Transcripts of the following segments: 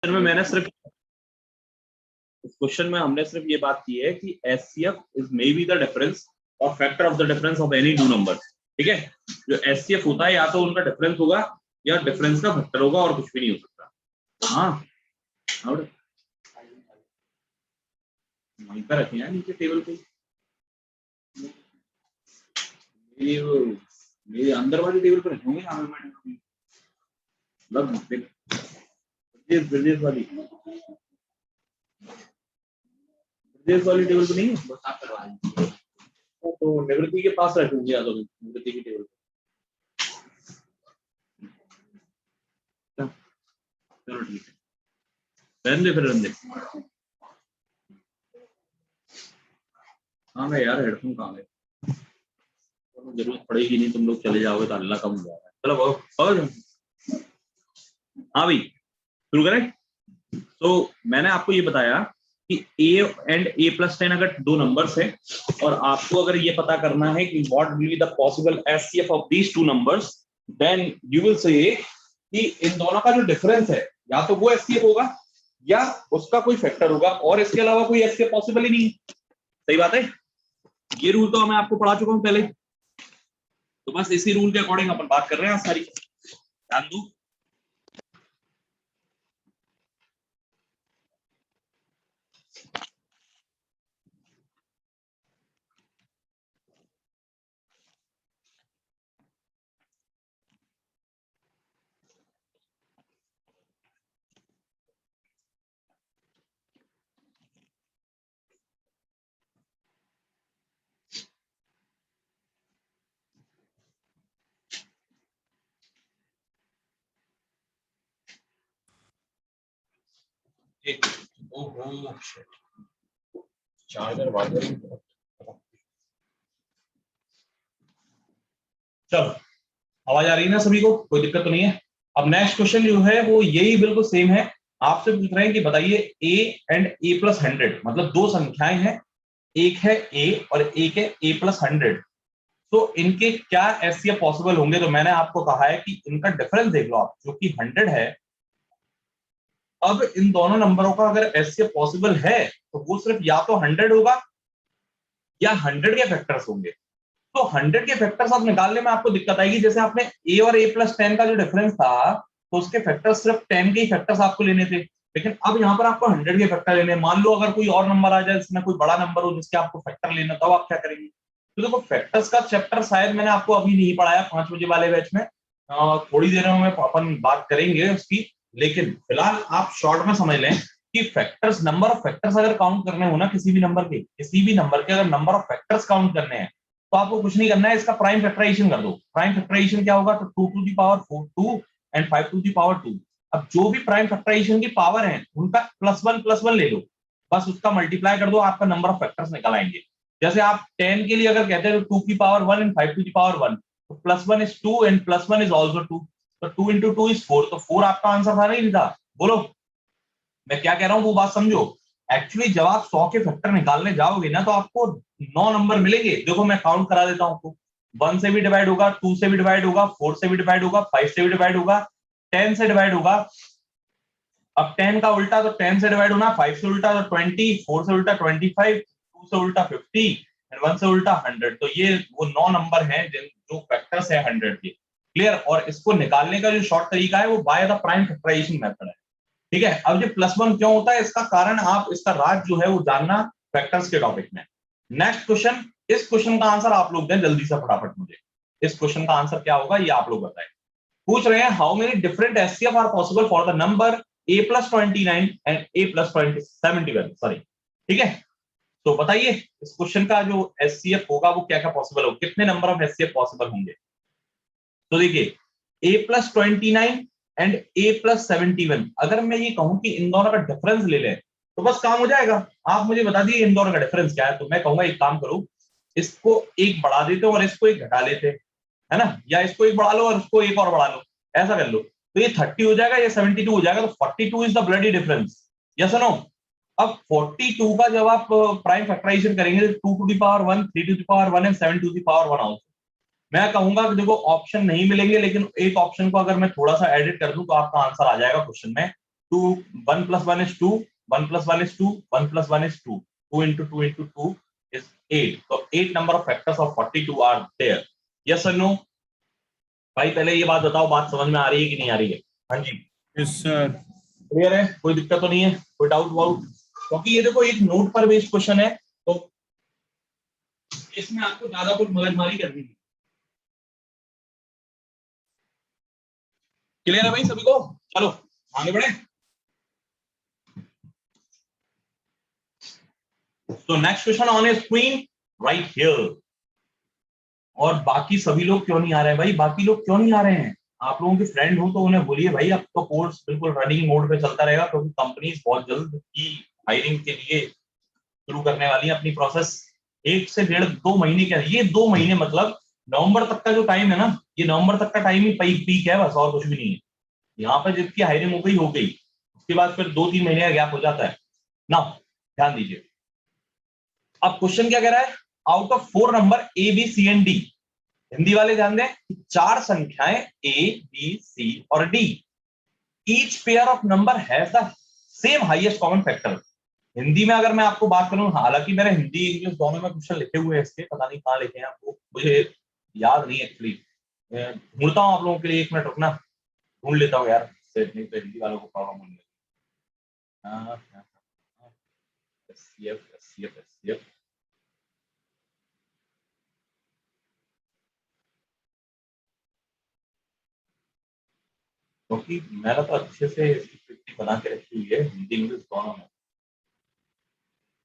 में मैंने सिर्फ इस क्वेश्चन में हमने सिर्फ ये बात की है कि HCF is may be the difference और factor of the difference of any two number. ठीक है, जो एचसीएफ होता है या तो उनका डिफरेंस होगा या डिफरेंस का फैक्टर होगा और कुछ भी नहीं हो सकता। हाँ, और वहीं पर रखे हैं नीचे टेबल पे। मेरे अंदर वाली टेबल पर रखे होंगे ब्रजेश वाली टेबल पे नहीं है, बस आप करवा दीजिए। तो निवृत्ति के पास रखूंगी या तो निवृत्ति की टेबल पे। चलो ठीक है, रहने दे फिर रहने दे। हाँ मैं यार हेडफोन कहाँ गए, तो जरूरत पड़ेगी नहीं, तुम लोग चले जाओगे तो अल्लाह कम हो जाएगा। चलो और हाँ भाई शुरू करें। तो मैंने आपको ये बताया कि a एंड a+10 अगर दो नंबर्स है और आपको अगर ये पता करना है कि what will be the possible HCF of these two numbers, then you will say कि इन दोनों का जो डिफरेंस है या तो वो एचसीएफ होगा या उसका कोई फैक्टर होगा और इसके अलावा कोई एचसीएफ पॉसिबल ही नहीं। सही बात है, ये रूल तो मैं आपको पढ़ा चुका हूं पहले, तो बस इसी रूल के अकॉर्डिंग अपन बात कर रहे हैं सारी। ध्यान दो, चार्जर वार्जर चलो आवाज आ रही है ना सभी को, कोई दिक्कत तो नहीं है। अब नेक्स्ट क्वेश्चन जो है वो यही बिल्कुल सेम है, आपसे पूछ रहे हैं कि बताइए a एंड a+100, मतलब दो संख्याएं हैं, एक है a और एक है a+100, तो इनके क्या एचसीएफ पॉसिबल होंगे। तो मैंने आपको कहा है कि इनका डिफरेंस देख लो आप, जो कि 100 है। अब इन दोनों नंबरों का अगर एचसीएफ पॉसिबल है तो वो सिर्फ या तो 100 होगा या 100 के फैक्टर्स होंगे। तो 100 के फैक्टर्स आप निकालने में आपको दिक्कत आएगी। जैसे आपने a और a+10 का जो डिफरेंस था तो उसके फैक्टर्स सिर्फ 10 के ही फैक्टर्स आपको लेने थे, लेकिन अब यहाँ पर आपको 100 के फैक्टर लेने। मान लो अगर कोई और नंबर आ जाए जिसमें कोई बड़ा नंबर हो जिसके आपको फैक्टर लेना, तो आप क्या करेंगे। तो देखो फैक्टर्स का चैप्टर शायद मैंने आपको अभी नहीं पढ़ाया 5 बजे वाले बैच में, थोड़ी देर में अपन बात करेंगे उसकी, लेकिन फिलहाल आप शॉर्ट में समझ लें कि फैक्टर्स, नंबर ऑफ फैक्टर्स अगर काउंट करने हो ना किसी भी नंबर के अगर नंबर ऑफ फैक्टर्स काउंट करने हैं तो आपको कुछ नहीं करना है, इसका प्राइम फैक्टराइजेशन कर दो। प्राइम फैक्टराइजेशन क्या होगा, तो 2 एंड 5 अब जो भी प्राइम फैक्टराइजेशन की पावर है उनका +1 ले लो, बस उसका मल्टीप्लाई कर दो, आपका नंबर ऑफ फैक्टर्स निकल आएंगे। जैसे आप 10 के लिए अगर कहते हैं तो 2 एंड 5 तो +1 इज 2 एंड +1 इज ऑल्सो 2, तो 2 into 2 is 4, तो 4 आपका आंसर था नहीं था। बोलो मैं क्या कह रहा हूँ वो बात समझो। एक्चुअली जब आप 100 के फैक्टर निकालने जाओगे ना तो आपको 9 नंबर मिलेंगे। देखो मैं काउंट करा देता हूँ आपको, 1 से भी डिवाइड होगा, 2 से भी डिवाइड होगा, 4 से भी डिवाइड होगा, 5 से भी डिवाइड होगा, 10 से डिवाइड होगा। अब 10 का उल्टा तो 10 से डिवाइड होना, 5 से उल्टा तो 20, 4 से उल्टा 25, 2 से उल्टा 50 एंड 1 से उल्टा 100। तो ये वो 9 नंबर हैं जो फैक्टर्स है 100 के। क्लियर। और इसको निकालने का जो शॉर्ट तरीका है वो by the prime factorisation method है। ठीक है, अब जो +1 क्यों होता है इसका कारण आप, इसका राज जो है वो जानना फैक्टर्स के टॉपिक में। नेक्स्ट क्वेश्चन, इस क्वेश्चन का आंसर आप लोग दें जल्दी से फटाफट मुझे। इस क्वेश्चन का आंसर क्या होगा ये आप लोग बताएं। पूछ रहे हैं how many different HCF are possible for the number a+29 and a+71, sorry. ठीक है, तो बताइए इस क्वेश्चन का जो एचसीएफ होगा वो क्या क्या पॉसिबल होगा, कितने नंबर ऑफ एचसीएफ पॉसिबल होंगे। तो देखिए a+29 एंड a+71, अगर मैं ये कहूं कि इन दोनों का डिफरेंस ले लें तो बस काम हो जाएगा। आप मुझे बता दिए इन दोनों का डिफरेंस क्या है, तो मैं कहूंगा एक काम करो, इसको एक बढ़ा देते हो और इसको एक घटा लेते हैं, है ना, या इसको एक बढ़ा लो और इसको एक और बढ़ा लो, ऐसा कर लो। तो ये 30 हो जाएगा, ये 72 हो जाएगा, तो 42 is the bloody difference. Yes और नो। अब 42 का जब आप प्राइम फैक्टराइजेशन करेंगे 2 to the power 1, 3 to the power 1 and 7 to the power 1 also. मैं कहूंगा कि देखो ऑप्शन नहीं मिलेंगे, लेकिन एक ऑप्शन को अगर मैं थोड़ा सा एडिट कर दूं तो आपका आंसर आ जाएगा क्वेश्चन में 2 1 plus 1 is 2, 1 plus 1 is 2, 1 plus 1 is 2, 2 into 2 into 2 is 8. So 8 number of factors of 42 are there. Yes or no? भाई पहले ये बात बताओ, बात समझ में आ रही है कि नहीं आ रही है? हाँ जी, यस सर, क्लियर है, कोई दिक्कत तो नहीं है, कोई डाउट वाउट? क्योंकि ये देखो एक नोट पर बेस्ड क्वेश्चन है, तो इसमें आपको ज्यादा कुछ मगजमारी करनी है। क्लियर है भाई सभी को? चलो आगे बढ़े। तो next question on screen right here. और बाकी सभी लोग क्यों नहीं आ रहे हैं भाई? बाकी लोग क्यों नहीं आ रहे हैं? आप लोगों के फ्रेंड हो तो उन्हें बोलिए भाई आपका कोर्स बिल्कुल रनिंग मोड पे चलता रहेगा, क्योंकि कंपनीज बहुत जल्द की हायरिंग के लिए शुरू करने वाली है अपनी प्रोसेस। 1 से 1.5 2 महीने का, ये 2 महीने मतलब नवंबर तक का जो टाइम है ना, ये नवंबर तक का टाइम ही पीक है बस, और कुछ भी नहीं है। यहाँ पर जिसकी हायरिंग हो गई, उसके बाद फिर 2-3 महीने का गैप हो जाता है ना। ध्यान दीजिए, अब क्वेश्चन क्या कह रहा है? Out of 4 number A B C and D, Hindi वाले ध्यान दें, 4 संख्याएं ए बी सी और D, each pair of number has the same highest common factor. Hindi में अगर मैं आपको बात करूं, हालांकि मैंने हिंदी इंग्लिश दोनों में क्वेश्चन लिखे हुए हैं इसके, पता नहीं कहाँ लिखे हैं आपको, मुझे याद नहीं एक्चुअली। ढूंढता हूँ आप लोगों के लिए, 1 मिनट रुकना, ढूंढ लेता हूँ यार, नहीं तो हिंदी वालों को प्रॉब्लम होगी। क्योंकि मैंने तो अच्छे से इसकी पीपीटी बना के रखी हुई है, हिंदी इंग्लिश दोनों में।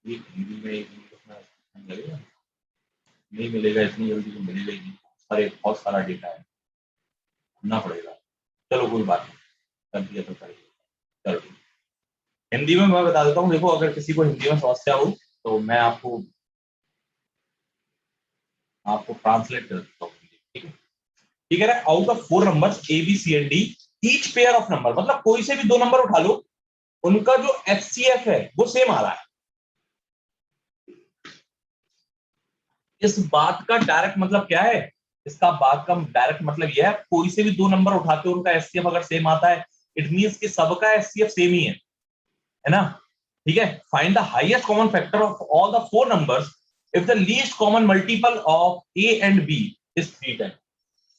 एक हिंदी में एक इंग्लिश में लगेगा, नहीं मिलेगा इतनी जल्दी तो मिलेगा ही नहीं, सारे बहुत सारा डेटा है, ढूंढना पड़ेगा। चलो कोई बात नहीं, कर दिया तो करिए। चलो हिंदी में मैं बता देता हूँ, देखो अगर किसी को हिंदी में समस्या हो तो मैं आपको ट्रांसलेट कर देता हूँ। ठीक है, ठीक है। Out of 4 numbers A B C and D, each pair of number, मतलब कोई से भी 2 नंबर उठा लो, उनका जो एचसीएफ है वो सेम आ रहा है। इस बात का डायरेक्ट मतलब क्या है? इसका बात का डायरेक्ट मतलब यह है, कोई से भी 2 नंबर उठाते हो उनका एचसीएफ अगर सेम आता है, इट मींस कि सबका एचसीएफ सेम ही है ना? ठीक है, find the highest common factor of all the 4 numbers if the least common multiple of A and B is 310।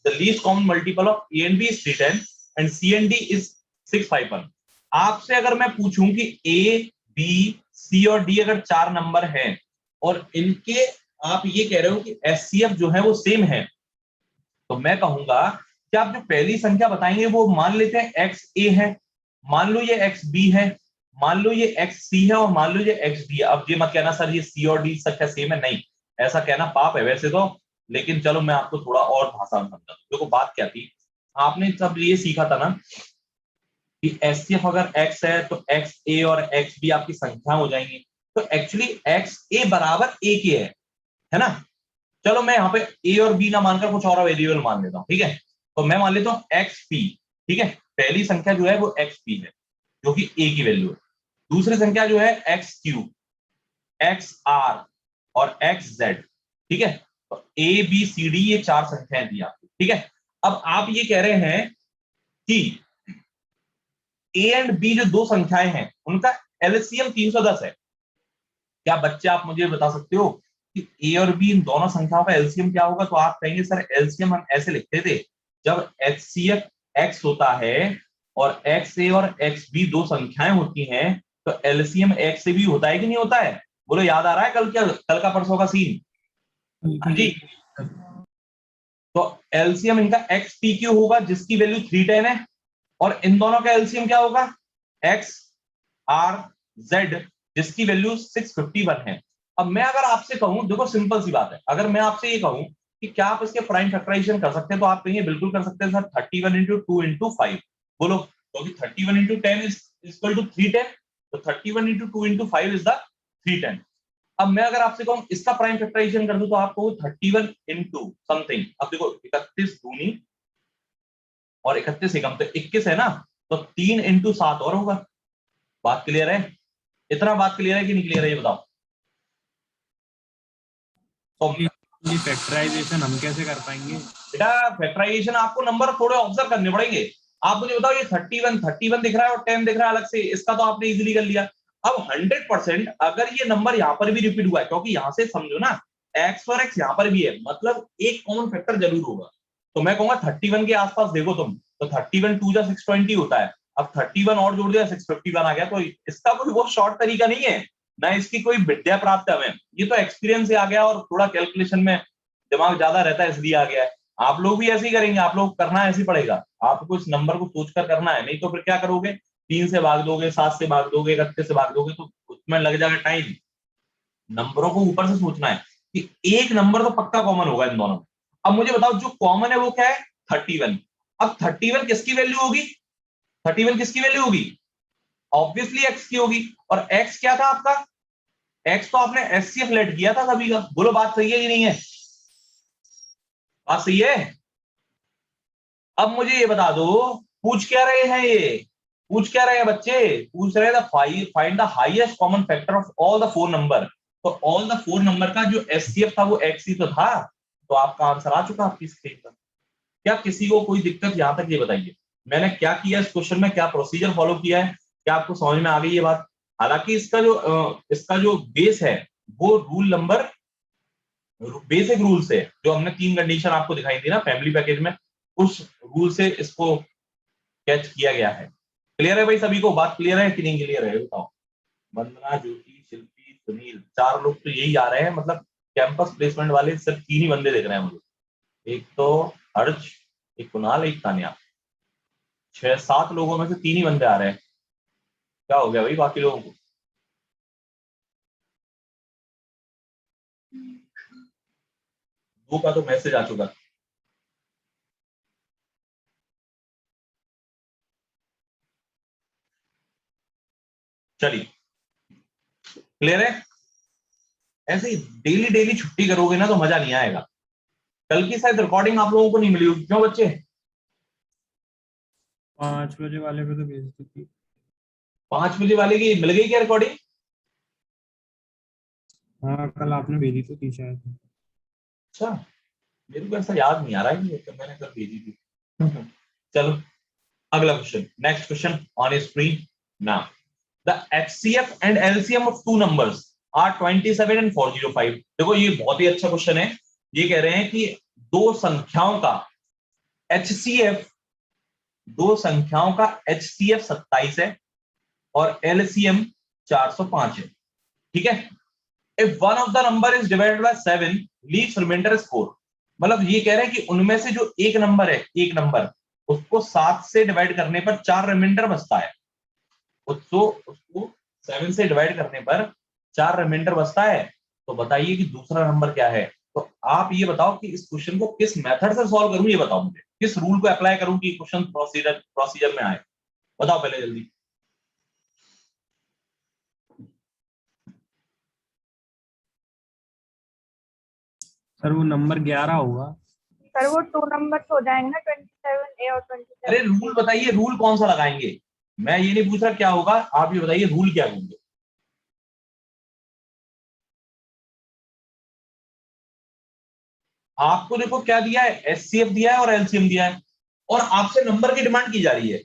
The least common multiple of A and B is 310 and C and D is 651। आपसे अगर मैं पूछूं कि ए B C और D अगर 4 number हैं और इनके आप ये कह रहे हो कि एचसीएफ जो है वो सेम है, तो मैं कहूंगा कि आप जो पहली संख्या बताएंगे वो मान लेते हैं एक्स ए है, मान लो ये एक्स बी है, मान लो ये एक्स सी है और मान लो ये एक्स डी है। अब ये मत कहना सर ये सी और डी संख्या सेम है, नहीं, ऐसा कहना पाप है वैसे तो, लेकिन चलो मैं आपको थोड़ा और भाषा में समझा दूं। देखो बात क्या थी, आपने सब ये सीखा था ना कि एचसीएफ अगर एक्स है तो एक्स ए और एक्स बी आपकी संख्या हो जाएंगी, तो एक्चुअली एक्स ए बराबर ए के है ना? चलो मैं यहाँ पे ए और बी ना मानकर कुछ और वेरिएबल मान लेता हूँ, ठीक है? तो मैं मान लेता हूँ एक्स पी, ठीक है? पहली संख्या जो है वो एक्स पी है, जो कि ए की वैल्यू है। दूसरी संख्या जो है एक्स क्यू, एक्स आर और एक्स जेड, ठीक है? तो ए बी सी डी ये 4 संख्याएं दी आपको, ठीक है? अब आप ये कह रहे हैं कि ए एंड बी जो 2 संख्याएं हैं उनका एलसीएम 310 है। क्या बच्चे आप मुझे बता सकते हो कि ए और बी इन दोनों संख्याओं का एलसीएम क्या होगा? तो आप कहेंगे सर एलसीएम हम ऐसे लिखते थे, जब एचसीएफ एक्स होता है और एक्स ए और एक्स बी 2 संख्याएं होती हैं तो एलसीएम एक्स से भी होता है कि नहीं होता है? बोलो याद आ रहा है कल का परसों का सीन? हाँ जी। तो एलसीएम इनका एक्स पी क्यू होगा जिसकी वैल्यू 310 है, और इन दोनों का एलसीएम क्या होगा? एक्स आर जेड जिसकी वैल्यू 651 है। अब मैं अगर आपसे कहूं, देखो सिंपल सी बात है, अगर मैं आपसे ये कहूं कि क्या आप इसके प्राइम फैक्टराइजेशन कर सकते हैं, तो आप कहेंगे बिल्कुल कर सकते हैं सर, 31 इंटू 2 इंटू 5। बोलो, क्योंकि 31 इंटू 10 इज इक्वल टू 310, तो 31 इंटू 2 इंटू 5 इज द 310। अब मैं अगर आपसे कहूं इसका प्राइम फैक्टराइजेशन कर दूं, तो आपको 31 इंटू समथिंग, अब देखो 31 दूनी और 31 एकम तो 21 है ना, तो 3 इंटू 7 और होगा। बात क्लियर है? इतना बात क्लियर है कि नहीं क्लियर है ये बताओ? तो फैक्टराइजेशन हम कैसे कर पाएंगे? बेटा फैक्टराइजेशन आपको नंबर थोड़े ऑब्जर्व करने पड़ेंगे। आप मुझे बताओ ये 31 दिख रहा है और 10 दिख रहा है अलग से, इसका तो आपने इजीली कर लिया। अब 100% अगर ये नंबर यहाँ पर भी रिपीट हुआ है, क्योंकि यहाँ से समझो ना x और x यहाँ पर भी है, मतलब एक कॉमन फैक्टर जरूर होगा। तो मैं कहूंगा 31 के आसपास देखो तुम, तो 31 2 जा 620 होता है। अब 31 और जोड़ दिया 651 आ गया। तो इसका कोई वो शॉर्ट तरीका नहीं है ना, इसकी कोई विद्या प्राप्त है हमें, ये तो एक्सपीरियंस से आ गया और थोड़ा कैलकुलेशन में दिमाग ज्यादा रहता है इसलिए आ गया है। आप लोग भी ऐसे ही करेंगे, आप लोग करना ऐसे ही पड़ेगा, आपको इस नंबर को सोचकर करना है, नहीं तो फिर क्या करोगे, 3 से भाग दोगे, 7 से भाग दोगे, 31 से भाग दोगे, तो उसमें लग जाएगा टाइम। नंबरों को ऊपर से सोचना है कि एक नंबर तो पक्का कॉमन होगा इन दोनों में। अब मुझे बताओ जो कॉमन है वो क्या है, 31। अब 31 किसकी वैल्यू होगी, 31 किसकी वैल्यू होगी, ऑब्वियसली एक्स की होगी। और एक्स क्या था आपका, एक्स तो आपने एचसीएफ लेट किया था सभी का। बोलो बात सही है कि नहीं है, बात सही है। अब मुझे ये बता दो, पूछ क्या रहे हैं ये, पूछ क्या रहे हैं बच्चे, पूछ रहे हैं find the highest common factor of all the 4 number. तो ऑल द 4 नंबर का जो एचसीएफ था वो एक्स ही तो था। तो आपका आंसर आ चुका आपकी स्क्रीन पर। क्या किसी को कोई दिक्कत यहां तक, ये बताइए मैंने क्या किया इस क्वेश्चन में, क्या प्रोसीजर फॉलो किया है, क्या आपको समझ में आ गई ये बात। हालांकि इसका जो बेस है वो रूल नंबर, बेसिक रूल से जो हमने 3 कंडीशन आपको दिखाई दी ना फैमिली पैकेज में, उस रूल से इसको कैच किया गया है। क्लियर है भाई सभी को, बात क्लियर है कि नहीं क्लियर है बताओ। वंदना, ज्योति, शिल्पी, सुनील, 4 लोग तो यही आ रहे हैं, मतलब कैंपस प्लेसमेंट वाले सिर्फ 3 ही बंदे दिख रहे हैं मुझे, एक तो हर्ष, एक कुणाल, एक तान्या। 6-7 लोगों में से 3 ही बंदे आ रहे हैं, क्या हो गया भाई बाकी लोगों को। दो का तो मैसेज आ चुका। चलिए क्लियर है। ऐसे ही डेली डेली छुट्टी करोगे ना तो मजा नहीं आएगा। कल की शायद रिकॉर्डिंग आप लोगों को नहीं मिली होगी, क्यों बच्चे। 5 बजे वाले पे तो भेज दी थी। 5 बजे वाले की मिल गई क्या रिकॉर्डिंग। हाँ कल आपने भेजी तो थी शायद। अच्छा, मेरे को ऐसा याद नहीं आ रहा है कि मैंने कल भेजी थी। चलो अगला question, next question on screen now. The HCF and LCM of two numbers are 27 and 405। देखो ये बहुत ही अच्छा क्वेश्चन है। ये कह रहे हैं कि दो संख्याओं का एचसीएफ, दो संख्याओं का एचसीएफ 27 है और एलसीएम 405 है, ठीक है। If one of the number is divided by 7 leaves reminder is 4। मतलब ये कह रहे हैं कि उनमें से जो एक नंबर है, एक नंबर उसको 7 से डिवाइड करने पर 4 रिमाइंडर बचता है, उसको 7 से डिवाइड करने पर 4 रिमाइंडर बचता है। तो बताइए कि दूसरा नंबर क्या है। तो आप ये बताओ कि इस क्वेश्चन को किस मेथड से सॉल्व करूं, ये बताओ मुझे, किस रूल को अप्लाई करूं कि क्वेश्चन प्रोसीजर प्रोसीजर में आए, बताओ पहले जल्दी। सर वो नंबर 11 होगा। सर वो 2 नंबर हो जाएंगे ना, 27A और अरे 27B। रूल बताइए, रूल कौन सा लगाएंगे, मैं ये नहीं पूछ रहा क्या होगा, आप ये बताइए रूल क्या होंगे। आपको देखो क्या दिया है, एचसीएफ दिया है और एलसीएम दिया है, और आपसे नंबर की डिमांड की जा रही है।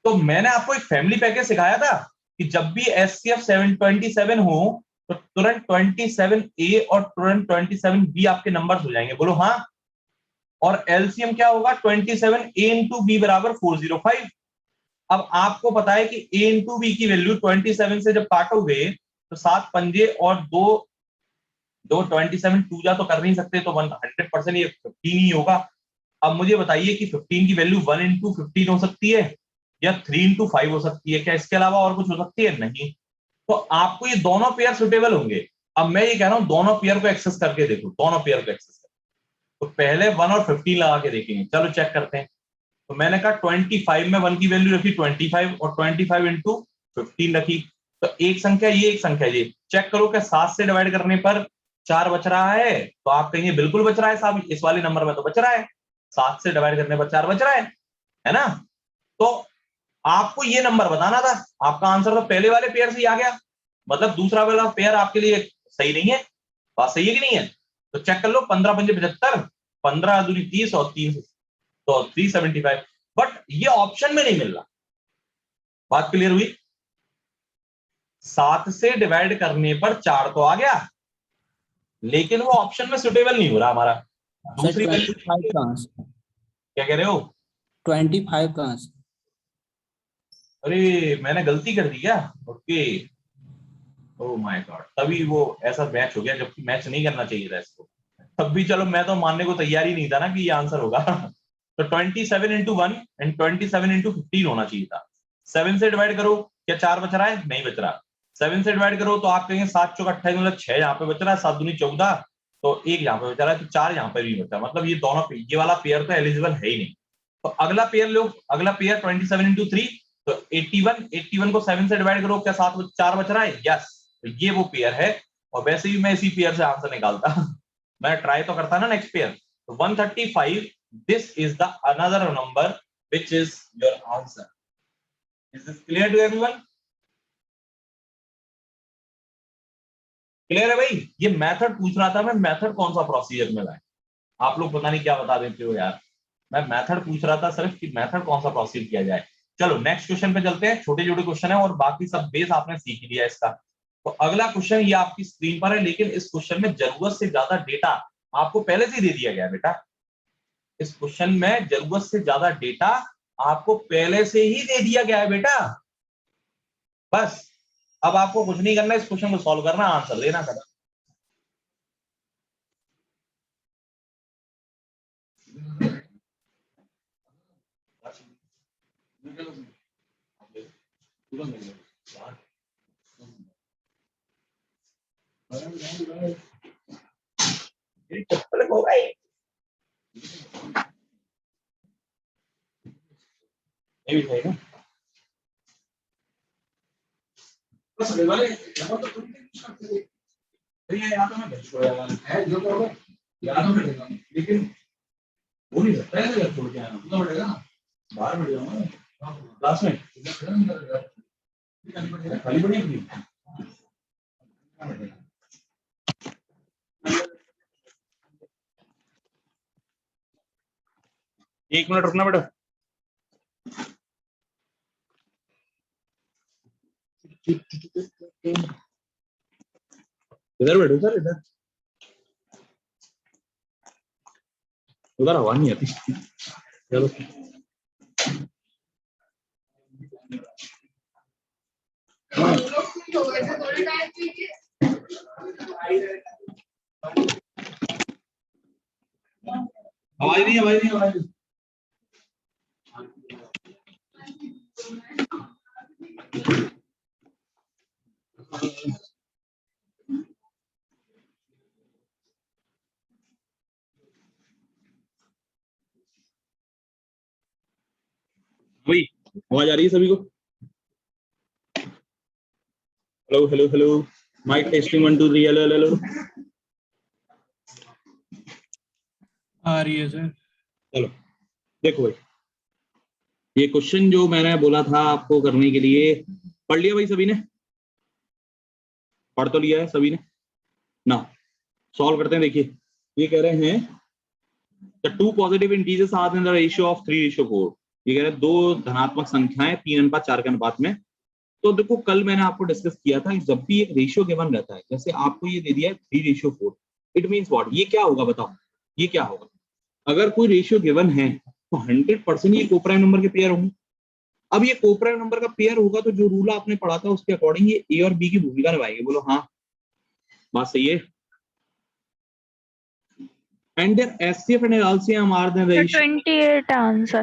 तो मैंने आपको एक फैमिली पैकेज सिखाया था कि जब भी एचसीएफ 727 हो तो तुरंत 27A और तुरंत 27B आपके नंबर्स हो जाएंगे, बोलो हाँ। और एलसीएम क्या होगा, 27A इंटू बी बराबर 405। अब आपको पता है कि A इंटू बी की वैल्यू 27 से जब काटोगे तो 7 पंजे और दो 27 टू जा तो कर नहीं सकते, तो 100% ये 15 ही होगा। अब मुझे बताइए कि 15 की वैल्यू 1 इंटू 15 हो सकती है या 3 इंटू 5 हो सकती है, क्या इसके अलावा और कुछ हो सकती है, नहीं। तो आपको ये दोनों पेयर सुटेबल होंगे। अब मैं ये कह रहा हूं दोनों पेयर को एक्सेस करके देखो, दोनों पेयर को एक्सेस कर। तो पहले 1 और 15 लगा के देखेंगे, चलो चेक करते हैं। तो मैंने कहा 25 में 1 की वैल्यू रखी 25 और 25 इंटू 15 रखी। तो एक संख्या ये, एक संख्या ये, चेक करो क्या 7 से डिवाइड करने पर 4 बच रहा है। तो आप कहेंगे बिल्कुल बच रहा है साहब, इस वाले नंबर में तो बच रहा है, 7 से डिवाइड करने पर 4 बच रहा है ना। तो आपको ये नंबर बताना था, आपका आंसर तो पहले वाले पेयर से ही आ गया, मतलब दूसरा वाला पेयर आपके लिए सही नहीं है। बात सही है कि नहीं है। तो चेक कर लो, 15 पंजे 75, 15 दूनी 30 और 3 तो 375। बट ये ऑप्शन में नहीं मिल रहा। बात क्लियर हुई? 7 से डिवाइड करने पर 4 तो आ गया, लेकिन वो ऑप्शन में सुटेबल नहीं हो रहा हमारा। दूसरी वैल्यू 25 कहाँ से? क्या कह रहे हो? 25 कहाँ से? अरे मैंने गलती कर दी क्या? ओके, ओह माय गॉड, तभी वो ऐसा मैच हो गया, जबकि मैच नहीं करना चाहिए था इसको। तब भी चलो, मैं तो मानने को तैयार ही नहीं था ना कि ये आंसर होगा। तो 27 इंटू 1 एंड 27 इंटू 15 होना चाहिए था। 7 से डिवाइड करो, क्या 4 बच रहा है? नहीं बच रहा। 7 से डिवाइड करो तो आप कहेंगे 7 चौक 28, मतलब 6 यहाँ पे बच रहा है, 7 दूनी 14, तो 1 यहाँ पे बच रहा है, तो 4 यहाँ पे भी बचा। मतलब ये दोनों, ये वाला पेयर तो एलिजिबल है ही नहीं। तो अगला पेयर लो, अगला पेयर 27 इंटू 3, तो 81 को 7 से डिवाइड करो, क्या 4 बच रहा है? यस, तो ये वो पेयर है। और वैसे भी मैं इसी पेयर से आंसर निकालता। मैं ट्राई तो करता ना नेक्स्ट पेयर। तो 135, this is the another number which is your answer. Is this clear to everyone? Clear है भाई? ये मेथड पूछ रहा था मैं, मेथड कौन सा प्रोसीजर में लाए। आप लोग पता नहीं क्या बता देते हो यार। मैं मेथड पूछ रहा था सिर्फ कि मेथड कौन सा प्रोसीड किया जाए। चलो नेक्स्ट क्वेश्चन पे चलते हैं। छोटे छोटे क्वेश्चन है और बाकी सब बेस आपने सीख लिया इसका। तो अगला क्वेश्चन ये आपकी स्क्रीन पर है, लेकिन इस क्वेश्चन में जरूरत से ज्यादा डेटा आपको पहले से ही दे दिया गया है बेटा। इस क्वेश्चन में जरूरत से ज्यादा डेटा आपको पहले से ही दे दिया गया है बेटा। बस अब आपको कुछ नहीं करना, इस क्वेश्चन को सॉल्व करना, आंसर देना करना। चप्पल हो गई, ये भी है ना। बस वाले यहाँ तो तुम कुछ करते हो। ये यहाँ तो मैं भेज छोड़ा है जो करोगे याद में रहेगा, लेकिन वो नहीं सकता है जब छोड़ के आना तो बढ़ेगा ना। बाहर बैठ जाऊंगा क्लास में, खाली पड़ी। 1 मिनट रुकना बेटा। इधर बैठो सर, इधर उधर हवा नहीं आती। चलो आवाज नहीं, आवाज नहीं, आवाज नहीं। भाई आवाज आ रही है सभी को? Hello hello hello, mike testing 1 2 3, hello hello hello. आ रही है सर। चलो देखो भाई, ये क्वेश्चन जो मैंने बोला था आपको करने के लिए, पढ़ लिया भाई सभी ने? पढ़ तो लिया है सभी ने ना? सॉल्व करते हैं। देखिए ये कह रहे हैं the two positive integers are in the ratio of 3:4। ये कह रहे हैं दो धनात्मक संख्याएं 3 अनुपात 4 के अनुपात में। तो देखो कल मैंने आपको डिस्कस किया था कि जब भी एक रेशियो गिवन रहता है, जैसे आपको ये दे दिया है 3:4, इट मींस व्हाट? ये क्या होगा बताओ, ये क्या होगा? अगर कोई रेशियो गिवन है तो 100% ये कोप्राइम नंबर के पेयर होंगे। अब ये कोप्राइम नंबर का पेयर होगा तो जो रूल आपने पढ़ा था उसके अकॉर्डिंग ये ए और बी की भूमिका निभाएंगे। बोलो हाँ, बात सही है? And their HCF and LCM are the ratio. 28 answer.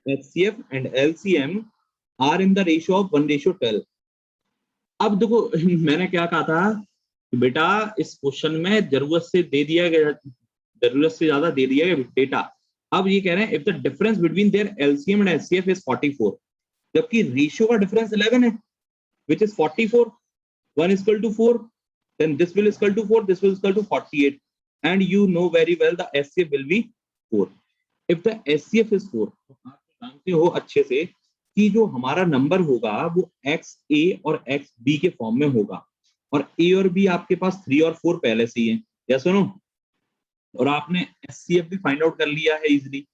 HCF and LCM are in the ratio of 1:12। अब देखो मैंने क्या कहा था कि बेटा इस क्वेश्चन में जरूरत से दे दिया गया, जरूरत से ज्यादा दे दिया गया डेटा। अब ये कह रहे हैं if the difference between their LCM and HCF is 44, जबकि रेशियो का डिफरेंस 11 है which is 44, 1 is equal to 4, then this will is equal to 4, this will is equal to 48, and you know very well the HCF will be 4। if the HCF is 4, तो आप जानते हो अच्छे से कि जो हमारा नंबर होगा वो XA और XB के फॉर्म में होगा, और A और B आपके पास 3 और 4 पहले से ही है, या सुनो, और आपने HCF भी फाइंड आउट कर लिया है इजीली।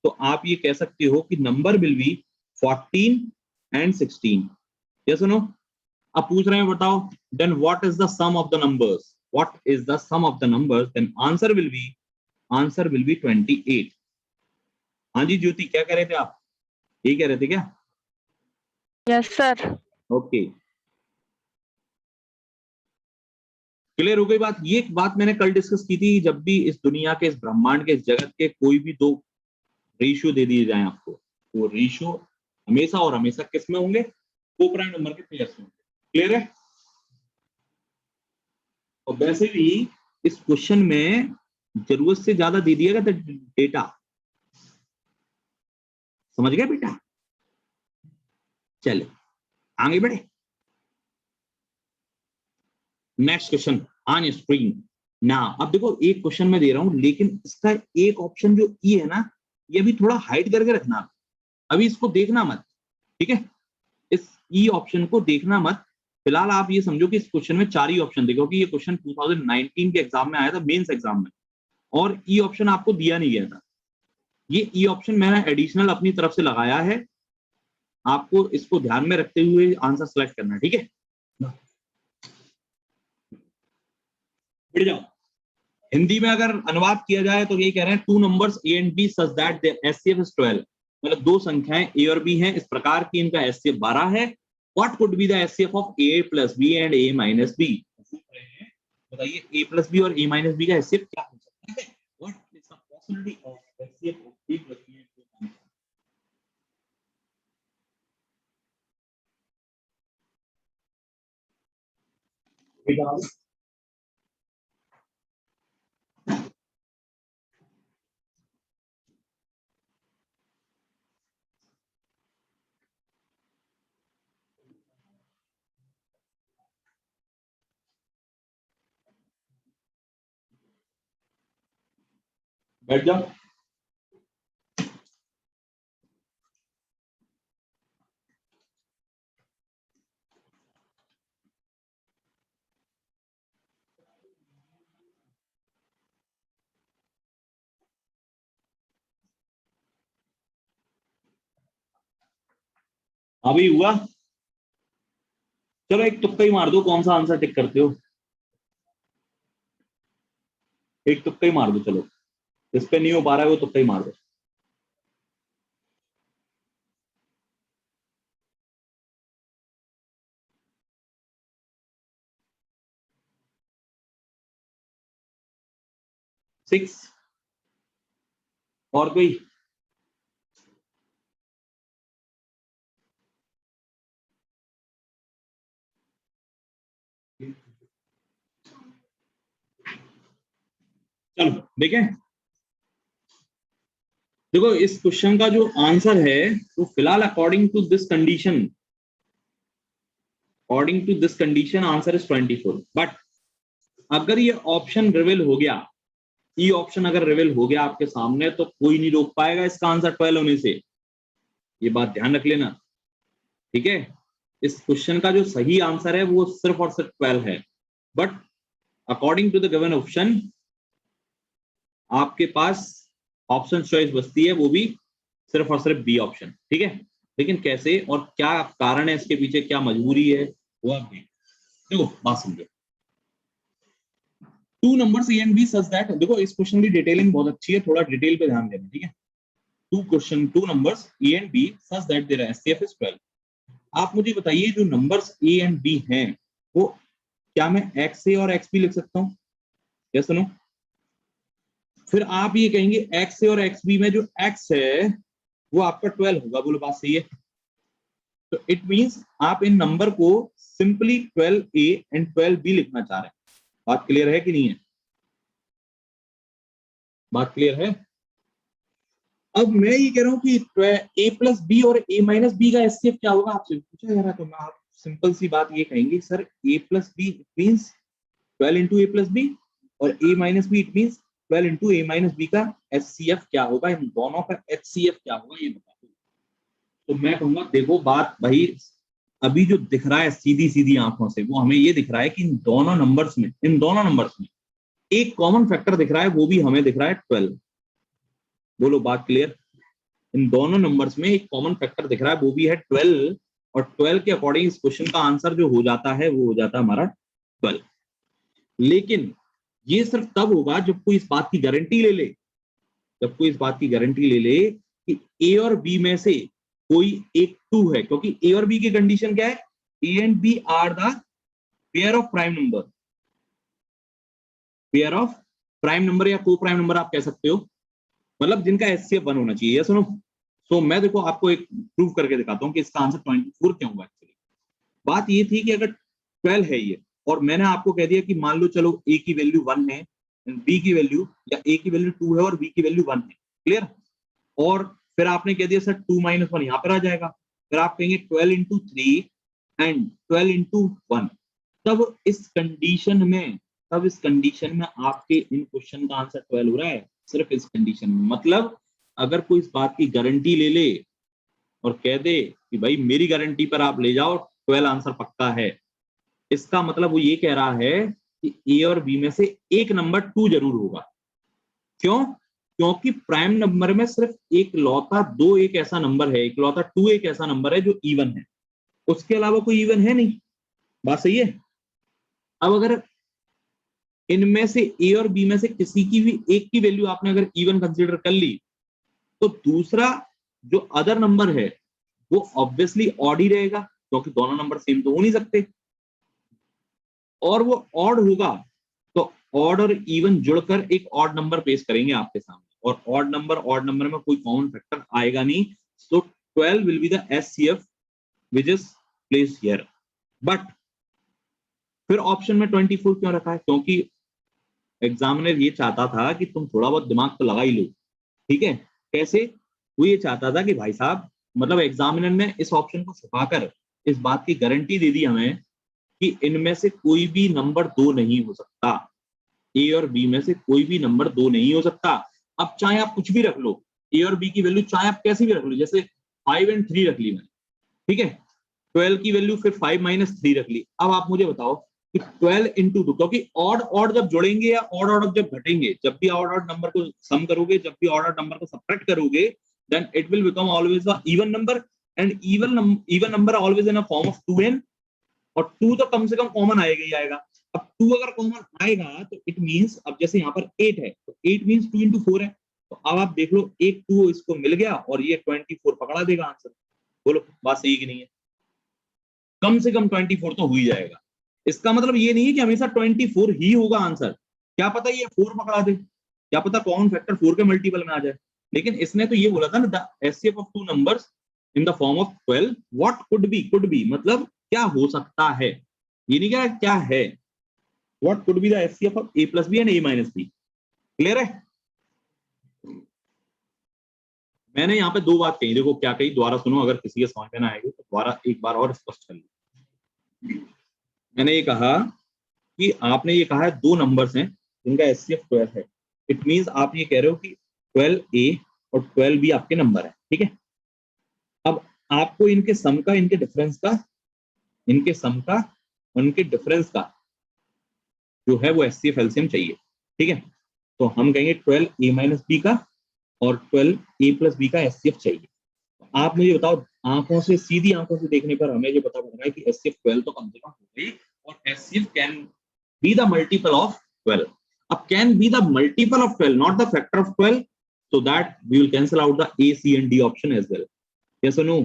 तो आप ये कह सकते हो कि number will be 14 and 16. Yes no? अब पूछ रहे हैं बताओ, then what is the sum of the numbers, what is the sum of the numbers, then answer will be 28. हाँ जी ज्योति, क्या कह रहे थे आप? ये कह रहे थे क्या? Yes sir. ओके, क्लियर हो गई बात? ये एक बात मैंने कल डिस्कस की थी, जब भी इस दुनिया के, इस ब्रह्मांड के, इस जगत के कोई भी दो रेशियो दे दिए जाएं आपको, तो वो रेशियो हमेशा और हमेशा किस में होंगे? को प्राइम नंबर के पेयर्स में। क्लियर है? और वैसे भी इस क्वेश्चन में जरूरत से ज्यादा दे दिया गया था डेटा, समझ गए बेटा? चले आगे बढ़े, नेक्स्ट क्वेश्चन ऑन स्क्रीन ना। अब देखो एक क्वेश्चन मैं दे रहा हूं, लेकिन इसका एक ऑप्शन जो ई है ना, ये भी थोड़ा हाइड करके रखना, अभी इसको देखना मत, ठीक है? इस ई ऑप्शन को देखना मत। फिलहाल आप ये समझो कि इस क्वेश्चन में 4 ही ऑप्शन थे, क्योंकि ये क्वेश्चन 2019 के एग्जाम में आया था, मेंस एग्जाम में, और ई ऑप्शन आपको दिया नहीं गया था। ये ई ऑप्शन मैंने एडिशनल अपनी तरफ से लगाया है, आपको इसको ध्यान में रखते हुए आंसर सेलेक्ट करना है, ठीक है? बढ़ जाओ। हिंदी में अगर अनुवाद किया जाए तो ये कह रहे हैं, 2 numbers A and B such that their SCF is 12, मतलब दो संख्याएं A और B हैं, इस प्रकार की इनका SCF 12 है। What could be the SCF of A plus B and A minus B? बताइए A plus B और A minus B का SCF क्या हो सकता है? What is the possibility of SCF of A plus B and A minus B? बैठ जाओ। अभी हुआ? चलो एक तुक्का ही मार दो, कौन सा आंसर टिक करते हो? एक तुक्का ही मार दो, चलो इस पे नहीं हो पा रहा है वो तुक्का ही मार दो। सिक्स, और कोई? चलो देखें, देखो इस क्वेश्चन का जो आंसर है वो फिलहाल according to this condition answer is 24। But अगर ये ऑप्शन रिवील हो गया, ई ऑप्शन अगर रिवील हो गया आपके सामने, तो कोई नहीं रोक पाएगा इसका आंसर 12 होने से, ये बात ध्यान रख लेना, ठीक है? इस क्वेश्चन का जो सही आंसर है वो सिर्फ और सिर्फ 12 है, but according to the given option आपके पास ऑप्शन चॉइस बचती है, वो भी सिर्फ और सिर्फ बी ऑप्शन, ठीक है? लेकिन कैसे और क्या कारण है इसके पीछे, क्या मजबूरी है, वो आप देखो, बात समझो। 2 numbers A and B such that, देखो इस क्वेश्चन की डिटेलिंग बहुत अच्छी है, थोड़ा डिटेल पे ध्यान देना, ठीक है? 2 numbers A and B such that their SCF is 12। आप मुझे बताइए जो नंबर्स A and B हैं, वो क्या मैं XA और XB लिख सकता हूँ? या सुनो, फिर आप ये कहेंगे XA और XB में जो X है वो आपका 12 होगा, बोलो बात सही है? तो इट मींस आप इन नंबर को सिंपली 12A एंड 12B लिखना चाह रहे हैं। बात क्लियर है कि नहीं है? बात क्लियर है? अब मैं ये कह रहा हूं कि A प्लस बी और A माइनस बी का एचसीएफ क्या होगा, आपसे पूछा जा रहा है, तो मैं आप सिंपल सी बात ये कहेंगे sir A plus B it means 12 into A plus B, और A minus B it means 12 into A minus B का एचसीएफ क्या होगा, इन दोनों का एचसीएफ क्या होगा ये बता दो। तो मैं कहूंगा देखो बात भाई, अभी जो दिख रहा है सीधी सीधी आंखों से, वो हमें ये दिख रहा है कि इन दोनों नंबर्स में एक कॉमन फैक्टर दिख रहा है, वो भी हमें दिख रहा है 12। बोलो बात क्लियर? इन दोनों नंबर्स में एक कॉमन फैक्टर दिख रहा है, वो भी है 12, और 12 के अकॉर्डिंग इस क्वेश्चन का आंसर जो हो जाता है वो हो जाता है हमारा 12। लेकिन ये सिर्फ तब होगा जब कोई इस बात की गारंटी ले ले, जब कोई इस बात की गारंटी ले ले कि ए और बी में से कोई एक ट्रू है, क्योंकि ए और बी की कंडीशन क्या है, A and B are the pair of prime number, pair of prime number या को प्राइम नंबर आप कह सकते हो, मतलब जिनका एचसीएफ 1 होना चाहिए। सुनो, सो मैं देखो आपको एक प्रूव करके दिखाता हूं कि इसका आंसर 24 क्यों हुआ। एक्चुअली बात ये थी कि अगर 12 है ये, और मैंने आपको कह दिया कि मान लो चलो ए की वैल्यू 1 है, बी की वैल्यू या ए की वैल्यू 2 है और बी की वैल्यू 1 है, क्लियर। और फिर आपने कह दिया सर 2 - 1 यहाँ पर आ जाएगा, फिर आप कहेंगे 12 into 3 एंड 12 into 1, तब इस कंडीशन में आपके इन क्वेश्चन का आंसर 12 हो रहा है, सिर्फ इस कंडीशन में। मतलब अगर कोई इस बात की गारंटी ले ले और कह दे कि भाई मेरी गारंटी पर आप ले जाओ 12 आंसर पक्का है, इसका मतलब वो ये कह रहा है कि ए और बी में से एक नंबर 2 जरूर होगा। क्यों? क्योंकि प्राइम नंबर में सिर्फ एक लौता 2 एक ऐसा नंबर है, एक लौता 2 एक ऐसा नंबर है जो इवन है, उसके अलावा कोई इवन है नहीं। बात सही है? अब अगर इनमें से ए और बी में से किसी की भी एक की वैल्यू आपने अगर इवन कंसीडर कर ली, तो दूसरा जो अदर नंबर है वो ऑब्वियसली ऑड ही रहेगा, क्योंकि दोनों नंबर सेम तो हो नहीं सकते, और वो ऑड होगा तो ऑड और इवन जुड़कर एक ऑड नंबर पेश करेंगे आपके सामने, और ऑड नंबर में कोई कॉमन फैक्टर आएगा नहीं। सो 12 will be the HCF which is placed here. But फिर ऑप्शन में 24 क्यों रखा है? क्योंकि एग्जामिनर ये चाहता था कि तुम थोड़ा बहुत दिमाग तो लगा ही लो, ठीक है। कैसे? वो ये चाहता था कि भाई साहब, मतलब एग्जामिनर ने इस ऑप्शन को छुपाकर इस बात की गारंटी दे दी हमें कि इनमें से कोई भी नंबर 2 नहीं हो सकता, ए और बी में से कोई भी नंबर 2 नहीं हो सकता। अब चाहे आप कुछ भी रख लो, ए और बी की वैल्यू चाहे आप कैसी भी रख लो, जैसे 5 and 3 रख ली मैंने, ठीक है, 12 की वैल्यू फिर 5 - 3 रख ली। अब आप मुझे बताओ कि 12 into 2, क्योंकि ऑड जब जोड़ेंगे या ऑड जब घटेंगे, जब भी ऑड नंबर को सम करोगे, जब भी ऑड नंबर को सब्ट्रैक्ट करोगे, then it will become always a even number, and even number always in a form of 2n, और 2 तो कम से कम कॉमन आएगा ही आएगा। अब 2 अगर कॉमन आएगा तो इट मींस, अब जैसे यहाँ पर 8 है तो 8 मींस 2 into 4 है, तो अब आप देख लो एक 2 इसको मिल गया और ये 24 पकड़ा देगा आंसर। बोलो बात सही कि नहीं है? कम से कम 24 तो हो ही जाएगा। इसका मतलब ये नहीं है कि हमेशा 24 ही होगा आंसर, क्या पता ये 4 पकड़ा दे, क्या पता कॉमन फैक्टर 4 के मल्टीपल में आ जाए। लेकिन इसने तो ये बोला था ना, the HCF of 2 numbers in the form of 12 what could be, मतलब क्या हो सकता है, ये नहीं कह क्या है, what could be the HCF of a + b and a - b। Clear है? मैंने यहाँ पे 2 बात कही, देखो क्या कही, दोबारा सुनो, अगर किसी के समझ में ना आएगी तो दोबारा एक बार और स्पष्ट कर लो। मैंने ये कहा कि आपने ये कहा है 2 नंबर्स हैं जिनका एचसीएफ 12 है, इट मींस आप ये कह रहे हो कि 12a और 12b आपके नंबर है, ठीक है। अब आपको इनके सम का, इनके डिफरेंस का, उनके डिफरेंस का जो है वो एचसीएफ एलसीएम चाहिए, ठीक है। तो हम कहेंगे 12a - b का और 12a + b का एचसीएफ चाहिए। आप मुझे बताओ, आंखों से, सीधी आंखों से देखने पर हमें जो पता पड़ रहा है कि एचसीएफ 12 तो कम से कम हो गई, और HCF can be the multiple of 12। अब can be the multiple of 12, not the factor of 12, so that we will cancel out the A, C and D option as well. Yes or no?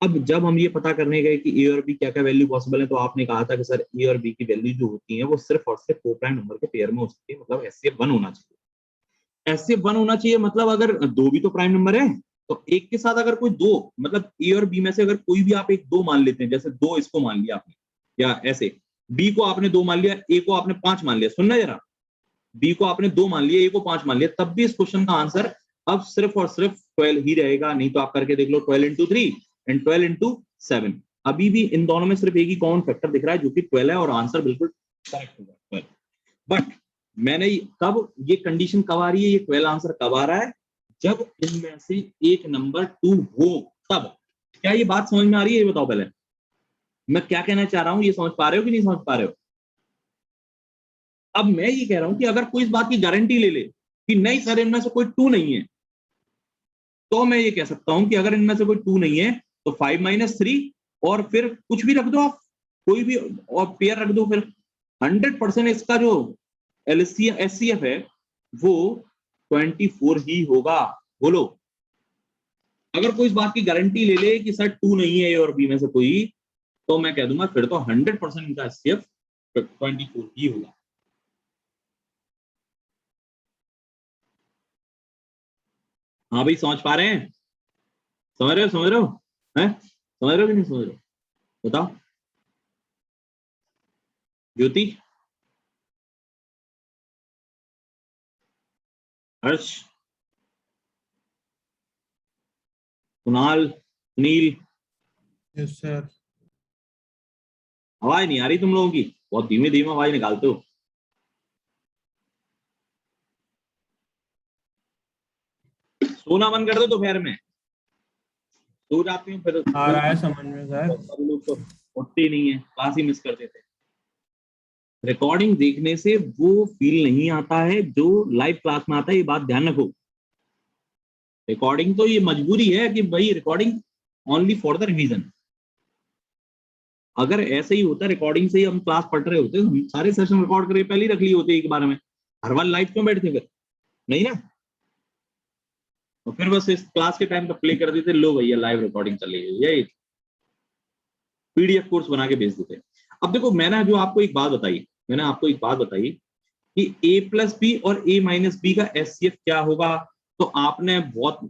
अब जब हम ये पता करने गए कि ए और बी क्या क्या वैल्यू पॉसिबल है, तो आपने कहा था कि सर ए और बी की वैल्यू जो होती है वो सिर्फ और सिर्फ को प्राइम नंबर के पेयर में हो सकती है, मतलब एचसीएफ 1 होना चाहिए। एचसीएफ 1 होना चाहिए, मतलब अगर 2 भी तो प्राइम नंबर है, तो एक के साथ अगर कोई 2, मतलब ए और बी में से अगर कोई भी आप एक 2 मान लेते हैं, जैसे 2 इसको मान लिया आपने, या ऐसे बी को आपने 2 मान लिया, ए को आपने 5 मान लिया, सुनना जरा, बी को आपने 2 मान लिया, ए को 5 मान लिया, तब भी इस क्वेश्चन का आंसर अब सिर्फ और सिर्फ 12 ही रहेगा। नहीं तो आप करके देख लो 12 into 3 एंड 12 into 7, अभी भी इन दोनों में सिर्फ एक ही कॉमन फैक्टर दिख रहा है जो कि 12 है, और आंसर बिल्कुल करेक्ट होगा 12। बट मैंने कब, ये कंडीशन कब आ रही है, ये 12 आंसर कब आ रहा है, जब इनमें से एक नंबर 2 हो तब। क्या ये बात समझ में आ रही है? ये बताओ पहले, मैं क्या कहना चाह रहा हूं, ये समझ पा रहे हो कि नहीं समझ पा रहे हो? अब मैं ये कह रहा हूं कि अगर कोई इस बात की गारंटी ले ले कि नहीं सर इनमें से कोई 2 नहीं है, तो मैं ये कह सकता हूं कि अगर इनमें से कोई 2 नहीं है तो 5 - 3 और फिर कुछ भी रख दो आप, कोई भी और पेयर रख दो, फिर 100% इसका जो एलसीएम एचसीएफ है वो 24 ही होगा। बोलो, अगर कोई इस बात की गारंटी ले ले कि सर 2 नहीं है ए और बी में से कोई, तो मैं कह दूंगा फिर तो 100% इनका एचसीएफ 24 ही होगा। हाँ भाई, समझ पा रहे हैं? समझ रहे हो? समझ रहे हो? हैं? समझ रहे हो कि नहीं समझ रहे हो? बताओ ज्योति, हर्ष, कुणाल, सुनील, यस सर। आवाज नहीं आ रही तुम लोगों की, बहुत धीमे धीमे आवाज निकालते हो। सोना मन कर दो दोपहर में, सो जाती हूँ फिर। आ रहा है समझ में सर। सब लोग तो उठते ही नहीं है, क्लास ही मिस कर देते हैं। रिकॉर्डिंग देखने से वो फील नहीं आता है जो लाइव क्लास में आता है, ये बात ध्यान रखो। रिकॉर्डिंग तो ये मजबूरी है कि भाई recording only for the revision. अगर ऐसे ही होता रिकॉर्डिंग से ही हम क्लास पढ़ रहे होते, हम सारे सेशन रिकॉर्ड करके पहले ही रख लिए होते एक बार में, हर बार लाइव क्यों बैठते फिर? नहीं ना। और फिर बस इस क्लास के टाइम पर प्ले कर देते, लो भैया लाइव रिकॉर्डिंग चल रही है, यही पीडीएफ कोर्स बना के भेज देते। अब देखो, मैंने जो आपको एक बात बताई, कि a प्लस बी और a माइनस बी का एचसीएफ क्या होगा, तो आपने बहुत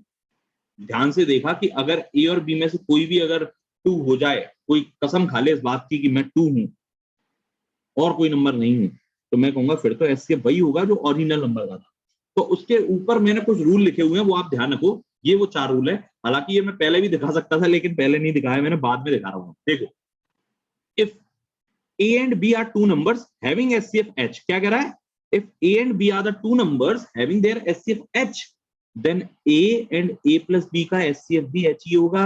ध्यान से देखा कि अगर a और b में से कोई भी अगर 2 हो जाए, कोई कसम खा ले इस बात की कि मैं 2 हूं और कोई नंबर नहीं हूं, तो मैं कहूंगा फिर तो एचसीएफ वही होगा जो ओरिजिनल नंबर का था। तो उसके ऊपर मैंने कुछ रूल लिखे हुए हैं, वो आप ध्यान रखो। ये वो 4 रूल है, हालांकि ये मैं पहले भी दिखा सकता था लेकिन पहले नहीं दिखाया मैंने, बाद में दिखा रहा हूं। देखो, if a and b are two numbers having HCF H, क्या कह रहा है? If a and b are the two numbers having their HCF H, then a and a plus b का HCF भी H ही होगा,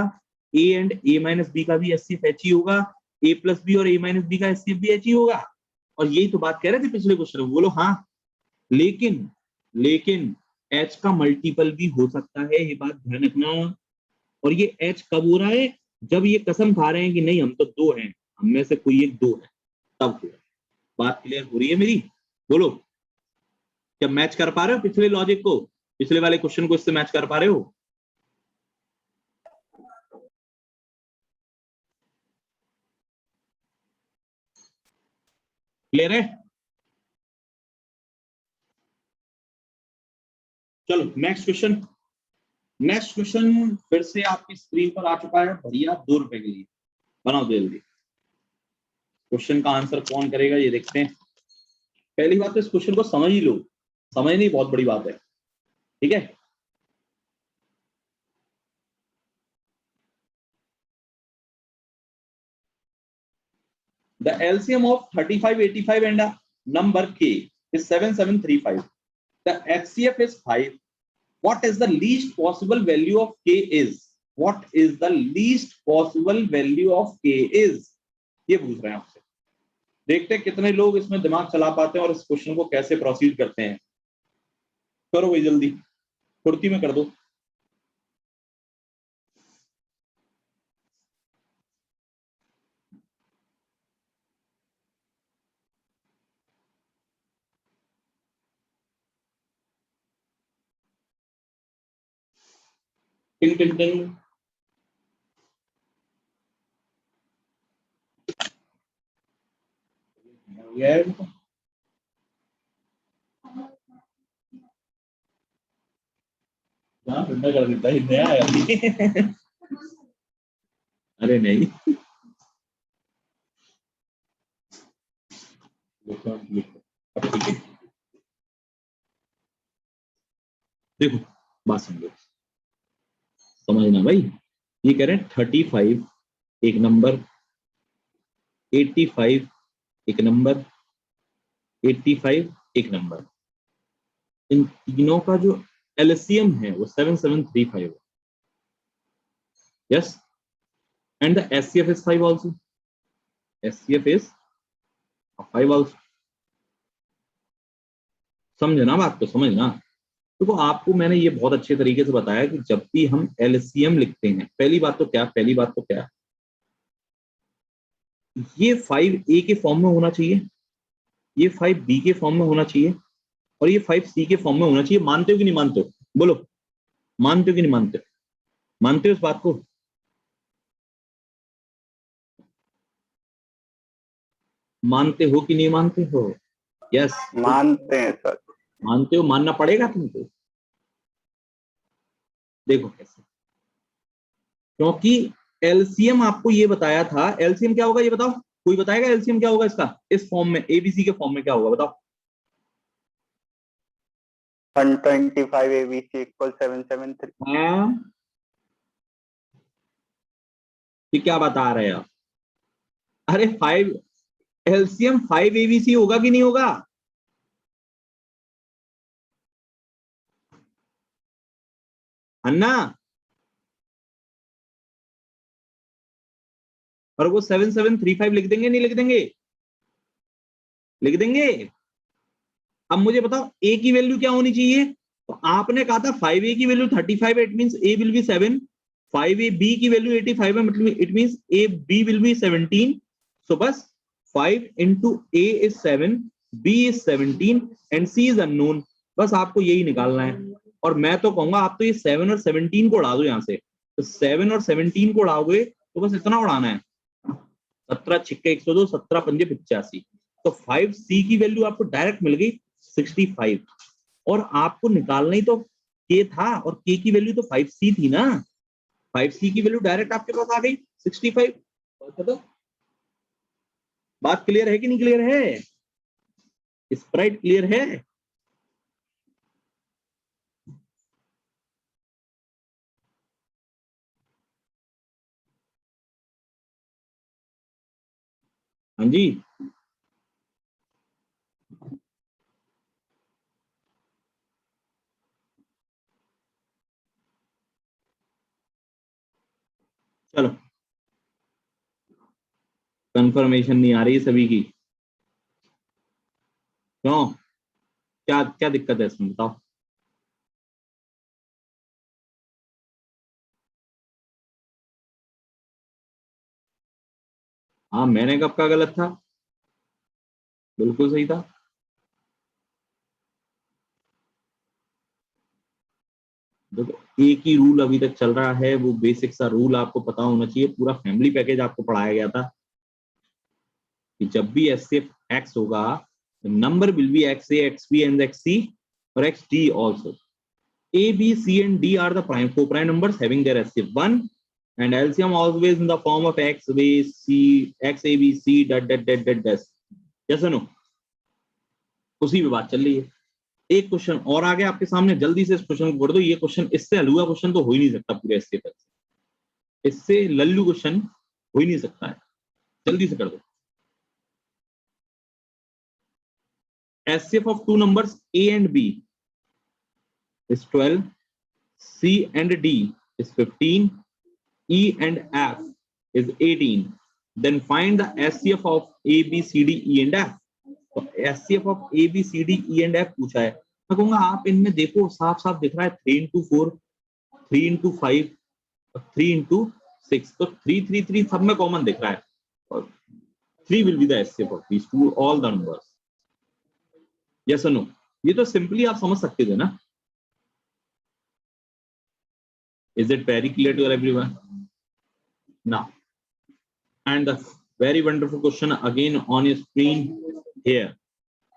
a and a minus b का भी HCF H ही होगा, a plus b और a minus b का HCF भी H ही होगा। और यही तो बात कह रहे थे पिछले क्वेश्चन में। बोलो हाँ। लेकिन H का मल्टीपल भी हो सकता है, ये बात ध्यान रखना। और ये H कब हो रहा है? जब ये कसम खा रहे हैं कि नहीं हम तो 2 हैं, हम में से कोई एक 2 है, तब हो। बात क्लियर हो रही है मेरी? बोलो, क्या मैच कर पा रहे हो पिछले लॉजिक को, पिछले वाले क्वेश्चन को इससे मैच कर पा रहे हो? क्लियर है? चलो नेक्स्ट क्वेश्चन। नेक्स्ट क्वेश्चन फिर से आपकी स्क्रीन पर आ चुका है भैया, 2 रुपए के लिए। बनाओ जल्दी। क्वेश्चन का आंसर कौन करेगा ये देखते हैं। पहली बात तो इस क्वेश्चन को समझ ही लो, समझनी बहुत बड़ी बात है, ठीक है? The LCM of 35, 85 and a number k is 7735. The HCF is 5. What is the least possible value of k is? What is the least possible value of k is? ये पूछ रहे हैं आपसे। देखते हैं कितने लोग इसमें दिमाग चला पाते हैं और इस क्वेश्चन को कैसे प्रोसीड करते हैं। करो भाई जल्दी, फुर्ती में कर दो। टिंग टिंग टिंग। ठंडा कर देता है, नया है। अरे नहीं, देखो बात समझो, समझना भाई। ये कह रहे हैं 35 एक नंबर, 85 एक नंबर, 85 एक नंबर, इन तीनों का जो एलसीएम है वो 7735 है। Yes, and the HCF is 5 also. HCF is 5 also. समझना बात, तो समझना। देखो आपको मैंने ये बहुत अच्छे तरीके से बताया कि जब भी हम एलसीएम लिखते हैं, पहली बात तो क्या, ये 5A के फॉर्म में होना चाहिए, ये 5B के फॉर्म में होना चाहिए, और ये 5C के फॉर्म में होना चाहिए। मानते हो कि नहीं मानते हो? बोलो, मानते हो कि नहीं मानते हो? मानते हो इस बात को? मानते हो कि नहीं मानते हो? यस, मानते हैं सर। मानते हो, मानना पड़ेगा तुमको। देखो कैसे, क्योंकि एलसीएम आपको ये बताया था। एलसीएम क्या होगा ये बताओ, कोई बताएगा एलसीएम क्या होगा इसका? इस फॉर्म में, एबीसी के फॉर्म में क्या होगा बताओ? 125 ABC = 773। हाँ, ये क्या बता रहे हो? अरे 5 एलसीएम 5 एबीसी होगा कि नहीं होगा? अन्ना, और वो 7735 लिख देंगे नहीं लिख देंगे? लिख देंगे। अब मुझे बताओ ए की वैल्यू क्या होनी चाहिए? तो आपने कहा था 5A की वैल्यू 35 है, it means A will be 7। 5A B की वैल्यू 85 है, मतलब it means A B will be 17। सो बस 5 into A is 7, B is 17 and C is unknown। बस आपको यही निकालना है। और मैं तो कहूंगा आप तो ये 7 और 17 को उड़ा दो यहाँ से। तो 7 और 17 को उड़ाओगे तो बस इतना उड़ाना है, 17 छिक्के 102, 17 पंजे 85। तो 5C की वैल्यू आपको डायरेक्ट मिल गई 65। और आपको निकालना ही तो K था, और K की वैल्यू तो 5C थी ना। 5C की वैल्यू डायरेक्ट आपके पास आ गई 65। तो बात क्लियर है कि नहीं क्लियर है? स्प्राइट क्लियर है? हाँ जी, चलो कंफर्मेशन नहीं आ रही सभी की, क्यों? क्या क्या दिक्कत है इसमें बताओ? हाँ, मैंने कब का गलत था? बिल्कुल सही था। देखो एक ही रूल अभी तक चल रहा है, वो बेसिक सा रूल आपको पता होना चाहिए। पूरा फैमिली पैकेज आपको पढ़ाया गया था कि जब भी एचसीएफ एक्स होगा, number will be x a, x b and x c और x d also. A, B, C and D are the co-prime numbers having their HCF 1 and LCM always in the form of X, B, C, X, A, B, C, dash. Yes or no? उसी पे बात चल रही है। एक question और आ गया आपके सामने, जल्दी से इस क्वेश्चन को कर दो। ये क्वेश्चन, इससे हलुआ क्वेश्चन तो हो ही नहीं सकता पूरे एचसीएफ से। इससे लल्लू क्वेश्चन हो ही नहीं सकता है। जल्दी से कर दो। HCF of two numbers A and B is 12, C and D is 15, E and F is 18. Then find the HCF of A, B, C, D, E and F. तो HCF of A, B, C, D, E and F पूछा है। मैं कहूंगा आप इनमें देखो, साफ साफ दिख रहा है 3 into 4, 3 into 5, 3 into 6। तो 3, 3, 3 सब में कॉमन दिख रहा है, और 3 will be the HCF of these two all the numbers. Yes or no? ये तो सिंपली आप समझ सकते थे ना। Is it very clear to everyone? Now, and the very wonderful question again on your screen here.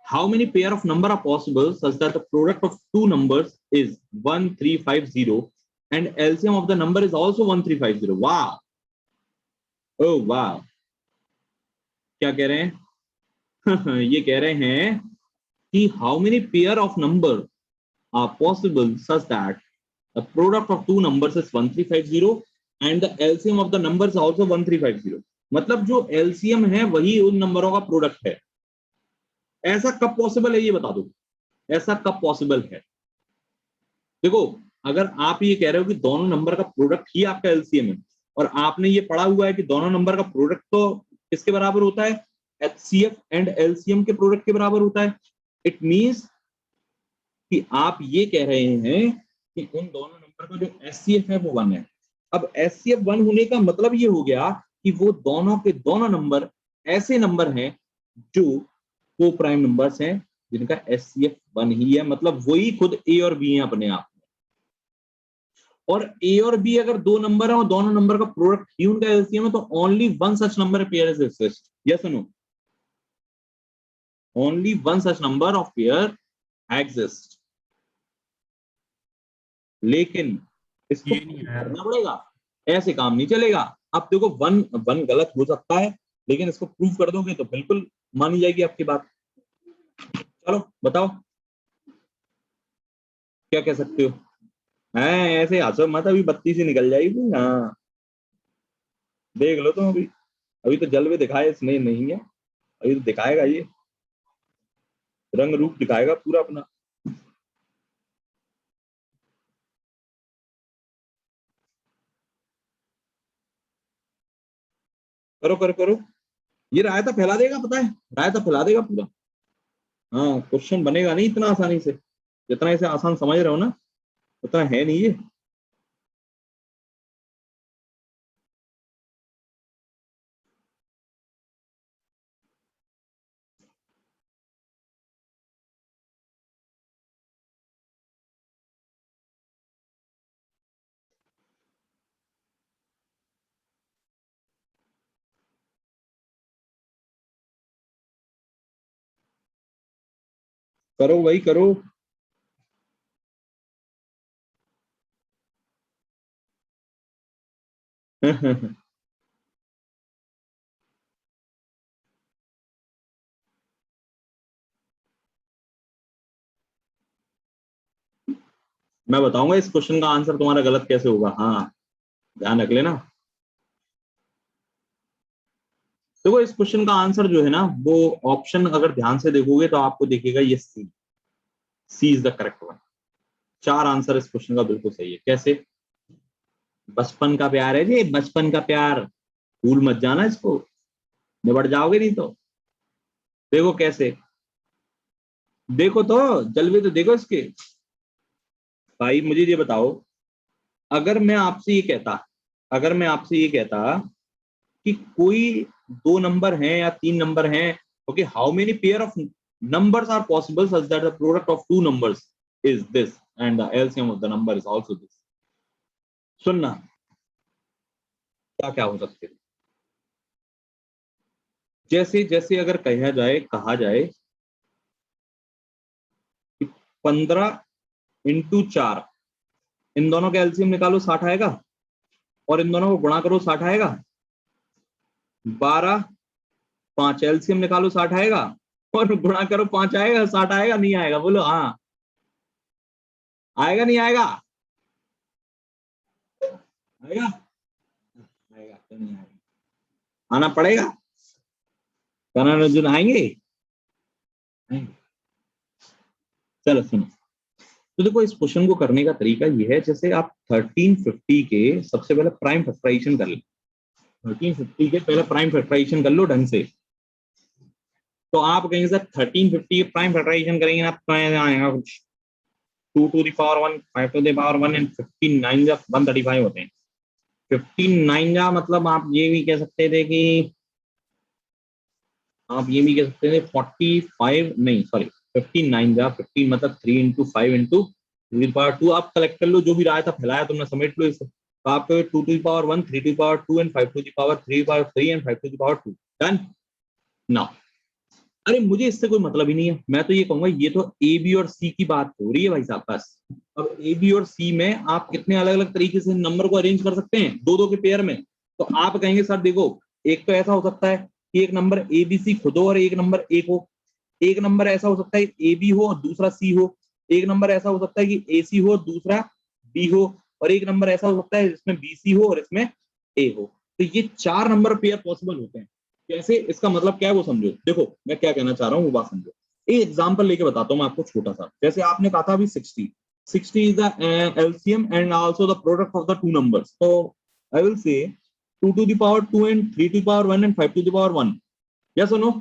How many pair of number are possible such that the product of two numbers is 1350 and LCM of the number is also 1350? Wow. Oh wow. क्या कह रहे हैं? ये कह रहे हैं कि how many pair of number are possible such that the product of two numbers is 1350 and the LCM of the number is also 1350. मतलब जो LCM है वही उन नंबरों का प्रोडक्ट है। ऐसा कब पॉसिबल है ये बता दो, ऐसा कब पॉसिबल है? देखो, अगर आप ये कह रहे हो कि दोनों नंबर का प्रोडक्ट ही आपका एलसीएम है, और आपने ये पढ़ा हुआ है कि दोनों नंबर का प्रोडक्ट तो किसके बराबर होता है? एचसीएफ एंड एलसीएम के प्रोडक्ट के बराबर होता है। इट मींस कि आप ये कह रहे हैं कि उन दोनों नंबर का जो एचसीएफ है वो 1 है। अब एचसीएफ 1 होने का मतलब ये हो गया कि वो दोनों के दोनों नंबर ऐसे नंबर हैं जो को प्राइम नंबर्स हैं जिनका एचसीएफ 1 ही है, मतलब वही खुद ए और बी हैं अपने आप में। और ए और बी अगर दो नंबर है और दोनों नंबर का प्रोडक्ट ही उनका एलसीएम है तो only one such number pair is exist. Yes और no? Only one such number of pair exist. लेकिन इसको ये नहीं है यार। करना पड़ेगा, ऐसे काम नहीं चलेगा। अब देखो वन गलत हो सकता है लेकिन इसको प्रूव कर दोगे तो बिल्कुल मानी जाएगी आपकी बात। चलो बताओ क्या कह सकते हो? है ऐसे हंसो मत, अभी बत्ती से निकल जाएगी। हाँ देख लो तुम, अभी तो जलवे दिखाए इसमें नहीं है, अभी तो दिखाएगा ये रंग रूप दिखाएगा पूरा अपना। करो करो करो, ये रायता फैला देगा, पता है रायता फैला देगा पूरा। हाँ क्वेश्चन बनेगा नहीं इतना आसानी से, जितना इसे आसान समझ रहे हो ना उतना है नहीं ये। करो भाई करो। मैं बताऊंगा इस क्वेश्चन का आंसर तुम्हारा गलत कैसे होगा। हाँ ध्यान रख लेना। देखो इस क्वेश्चन का आंसर जो है ना वो ऑप्शन अगर ध्यान से देखोगे तो आपको दिखेगा ये C is the correct one. 4 answer इस क्वेश्चन का बिल्कुल सही है। कैसे? बचपन का प्यार है जी, बचपन का प्यार, भूल मत जाना इसको, निबट जाओगे नहीं तो। देखो कैसे, देखो तो जलवे तो देखो इसके। भाई मुझे ये बताओ, अगर मैं आपसे ये कहता, अगर मैं आपसे ये कहता कि कोई 2 नंबर हैं या 3 नंबर हैं, okay, how many pair of numbers are possible such that the product of 2 numbers is this and the LCM of the number is also this। सुनना क्या क्या हो सकते हैं। जैसे जैसे अगर कहा जाए कि 15 इंटू 4, इन दोनों का एलसीएम निकालो 60 आएगा, और इन दोनों को गुणा करो 60 आएगा। 12 5 एलसीएम निकालो 60 आएगा, और गुणा करो 5 आएगा, 60 आएगा नहीं आएगा? बोलो हाँ आएगा नहीं आएगा? आएगा आएगा तो नहीं आएगा? आना पड़ेगा। करण अर्जुन आएंगे? चलो सुनो, तो देखो इस क्वेश्चन को करने का तरीका ये है, जैसे आप 1350 के सबसे पहले प्राइम फैक्टराइजेशन कर लो। 1350 के पहले प्राइम फैक्टराइजेशन कर लो ढंग से। तो आप कहेंगे सर 1350 के प्राइम फैक्टराइजेशन करेंगे ना, आएगा कुछ 2 to the power 1, 5 to the power 1 and 59 जा 135 होते हैं। 59 जा मतलब आप ये भी कह सकते थे कि, आप ये भी कह सकते थे 45 नहीं सॉरी 59 जा 15 मतलब 3 इंटू 5 इंटू 2। आप कलेक्ट कर लो जो भी रायता फैलाया तुमने, समेट लो इसे। तो आपको 2 to the power 1, 3 to the power 2 and 5 to the power 3 and 5 to the power 2 done. Now अरे मुझे इससे कोई मतलब ही नहीं है, मैं तो ये कहूंगा ये तो ए बी और सी की बात हो रही है भाई साहब बस। अब ए बी और सी में आप कितने अलग अलग तरीके से नंबर को अरेंज कर सकते हैं, 2 2 के पेयर में। तो आप कहेंगे सर देखो एक तो ऐसा हो सकता है कि एक नंबर ए बी सी खुद हो और एक नंबर ए हो। एक नंबर ऐसा हो सकता है ए बी हो और दूसरा सी हो। एक नंबर ऐसा हो सकता है कि ए सी हो और दूसरा बी हो। और एक नंबर ऐसा हो सकता है जिसमें बी सी हो और इसमें ए हो। तो ये 4 नंबर पेयर पॉसिबल होते हैं। कैसे? इसका मतलब क्या है वो समझो। देखो मैं क्या कहना चाह रहा हूँ वो बात समझो। एक एग्जांपल लेके बताता हूँ मैं आपको छोटा सा। जैसे आपने कहा था अभी 60 is the LCM and also the product of the 2 numbers. तो I will say 2 to the power 2 and 3 to the power 1 and 5 to the power 1। Yes और नो?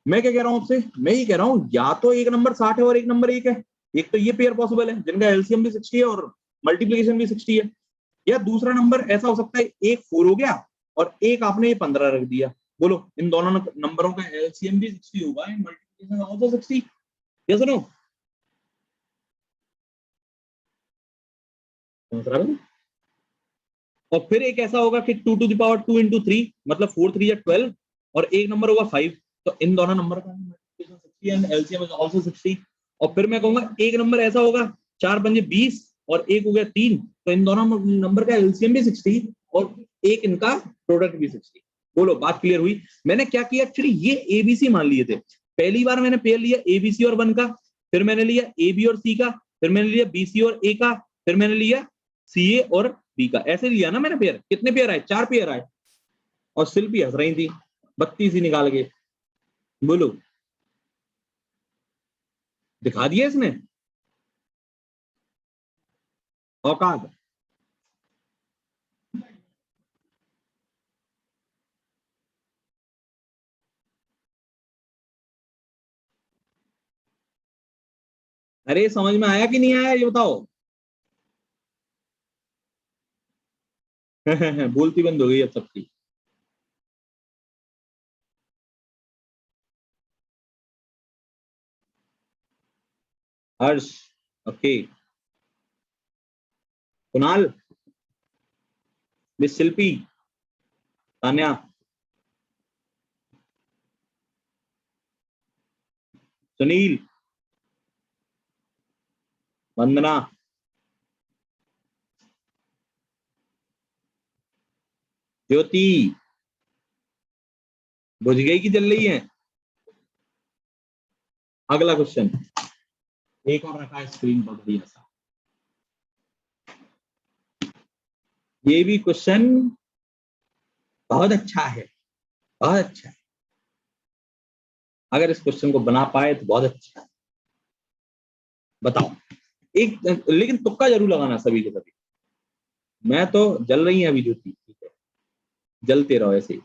मैं क्या कह रहा हूँ आपसे, मैं ये कह रहा हूँ या तो एक नंबर 60 है और एक नंबर 1 है, एक तो ये पेयर पॉसिबल है जिनका एलसीएम भी 60 है और मल्टीप्लीकेशन भी 60 है, या दूसरा नंबर ऐसा हो सकता है एक 4 हो गया और एक आपने ये 15 रख दिया। बोलो इन दोनों नंबरों का एलसीएम भी 60 होगा and multiplication also 60। Yes no? और फिर एक ऐसा होगा कि 2 to the power 2 into 3 मतलब 4 3 या 12 और एक नंबर होगा 5, तो इन दोनों नंबर का multiplication 60 and LCM is also 60। और फिर मैं कहूंगा एक नंबर ऐसा होगा 4 पंजे 20 और एक हो गया 3, तो इन दोनों नंबर का एलसीएम भी 60 और एक इनका प्रोडक्ट भी 60। बोलो बात क्लियर हुई? मैंने क्या किया एक्चुअली, ये एबीसी मान लिए थे। पहली बार मैंने पेयर लिया एबीसी और 1 का, फिर मैंने लिया ए बी और सी का, फिर मैंने लिया बीसी और ए का, फिर मैंने लिया सी ए और बी का। ऐसे लिया ना मैंने पेयर। कितने पेयर आए? 4 पेयर आए। और शिल्पी हंस रही थी 32 ही निकाल के। बोलो दिखा दिया इसने औकात। अरे समझ में आया कि नहीं आया ये बताओ? बोलती बंद हो गई अब सबकी। हर्ष ओके, कुणाल, मिस शिल्पी, तान्या, सुनील, वंदना, ज्योति, बुझ गई कि जल रही है? अगला क्वेश्चन एक और रखा है स्क्रीन पर बढ़िया सा। ये भी क्वेश्चन बहुत अच्छा है, बहुत अच्छा है। अगर इस क्वेश्चन को बना पाए तो बहुत अच्छा है। बताओ एक, लेकिन तुक्का जरूर लगाना सभी के सभी। मैं तो जल रही है अभी ज्योति, ठीक है, जलते रहो ऐसे ही।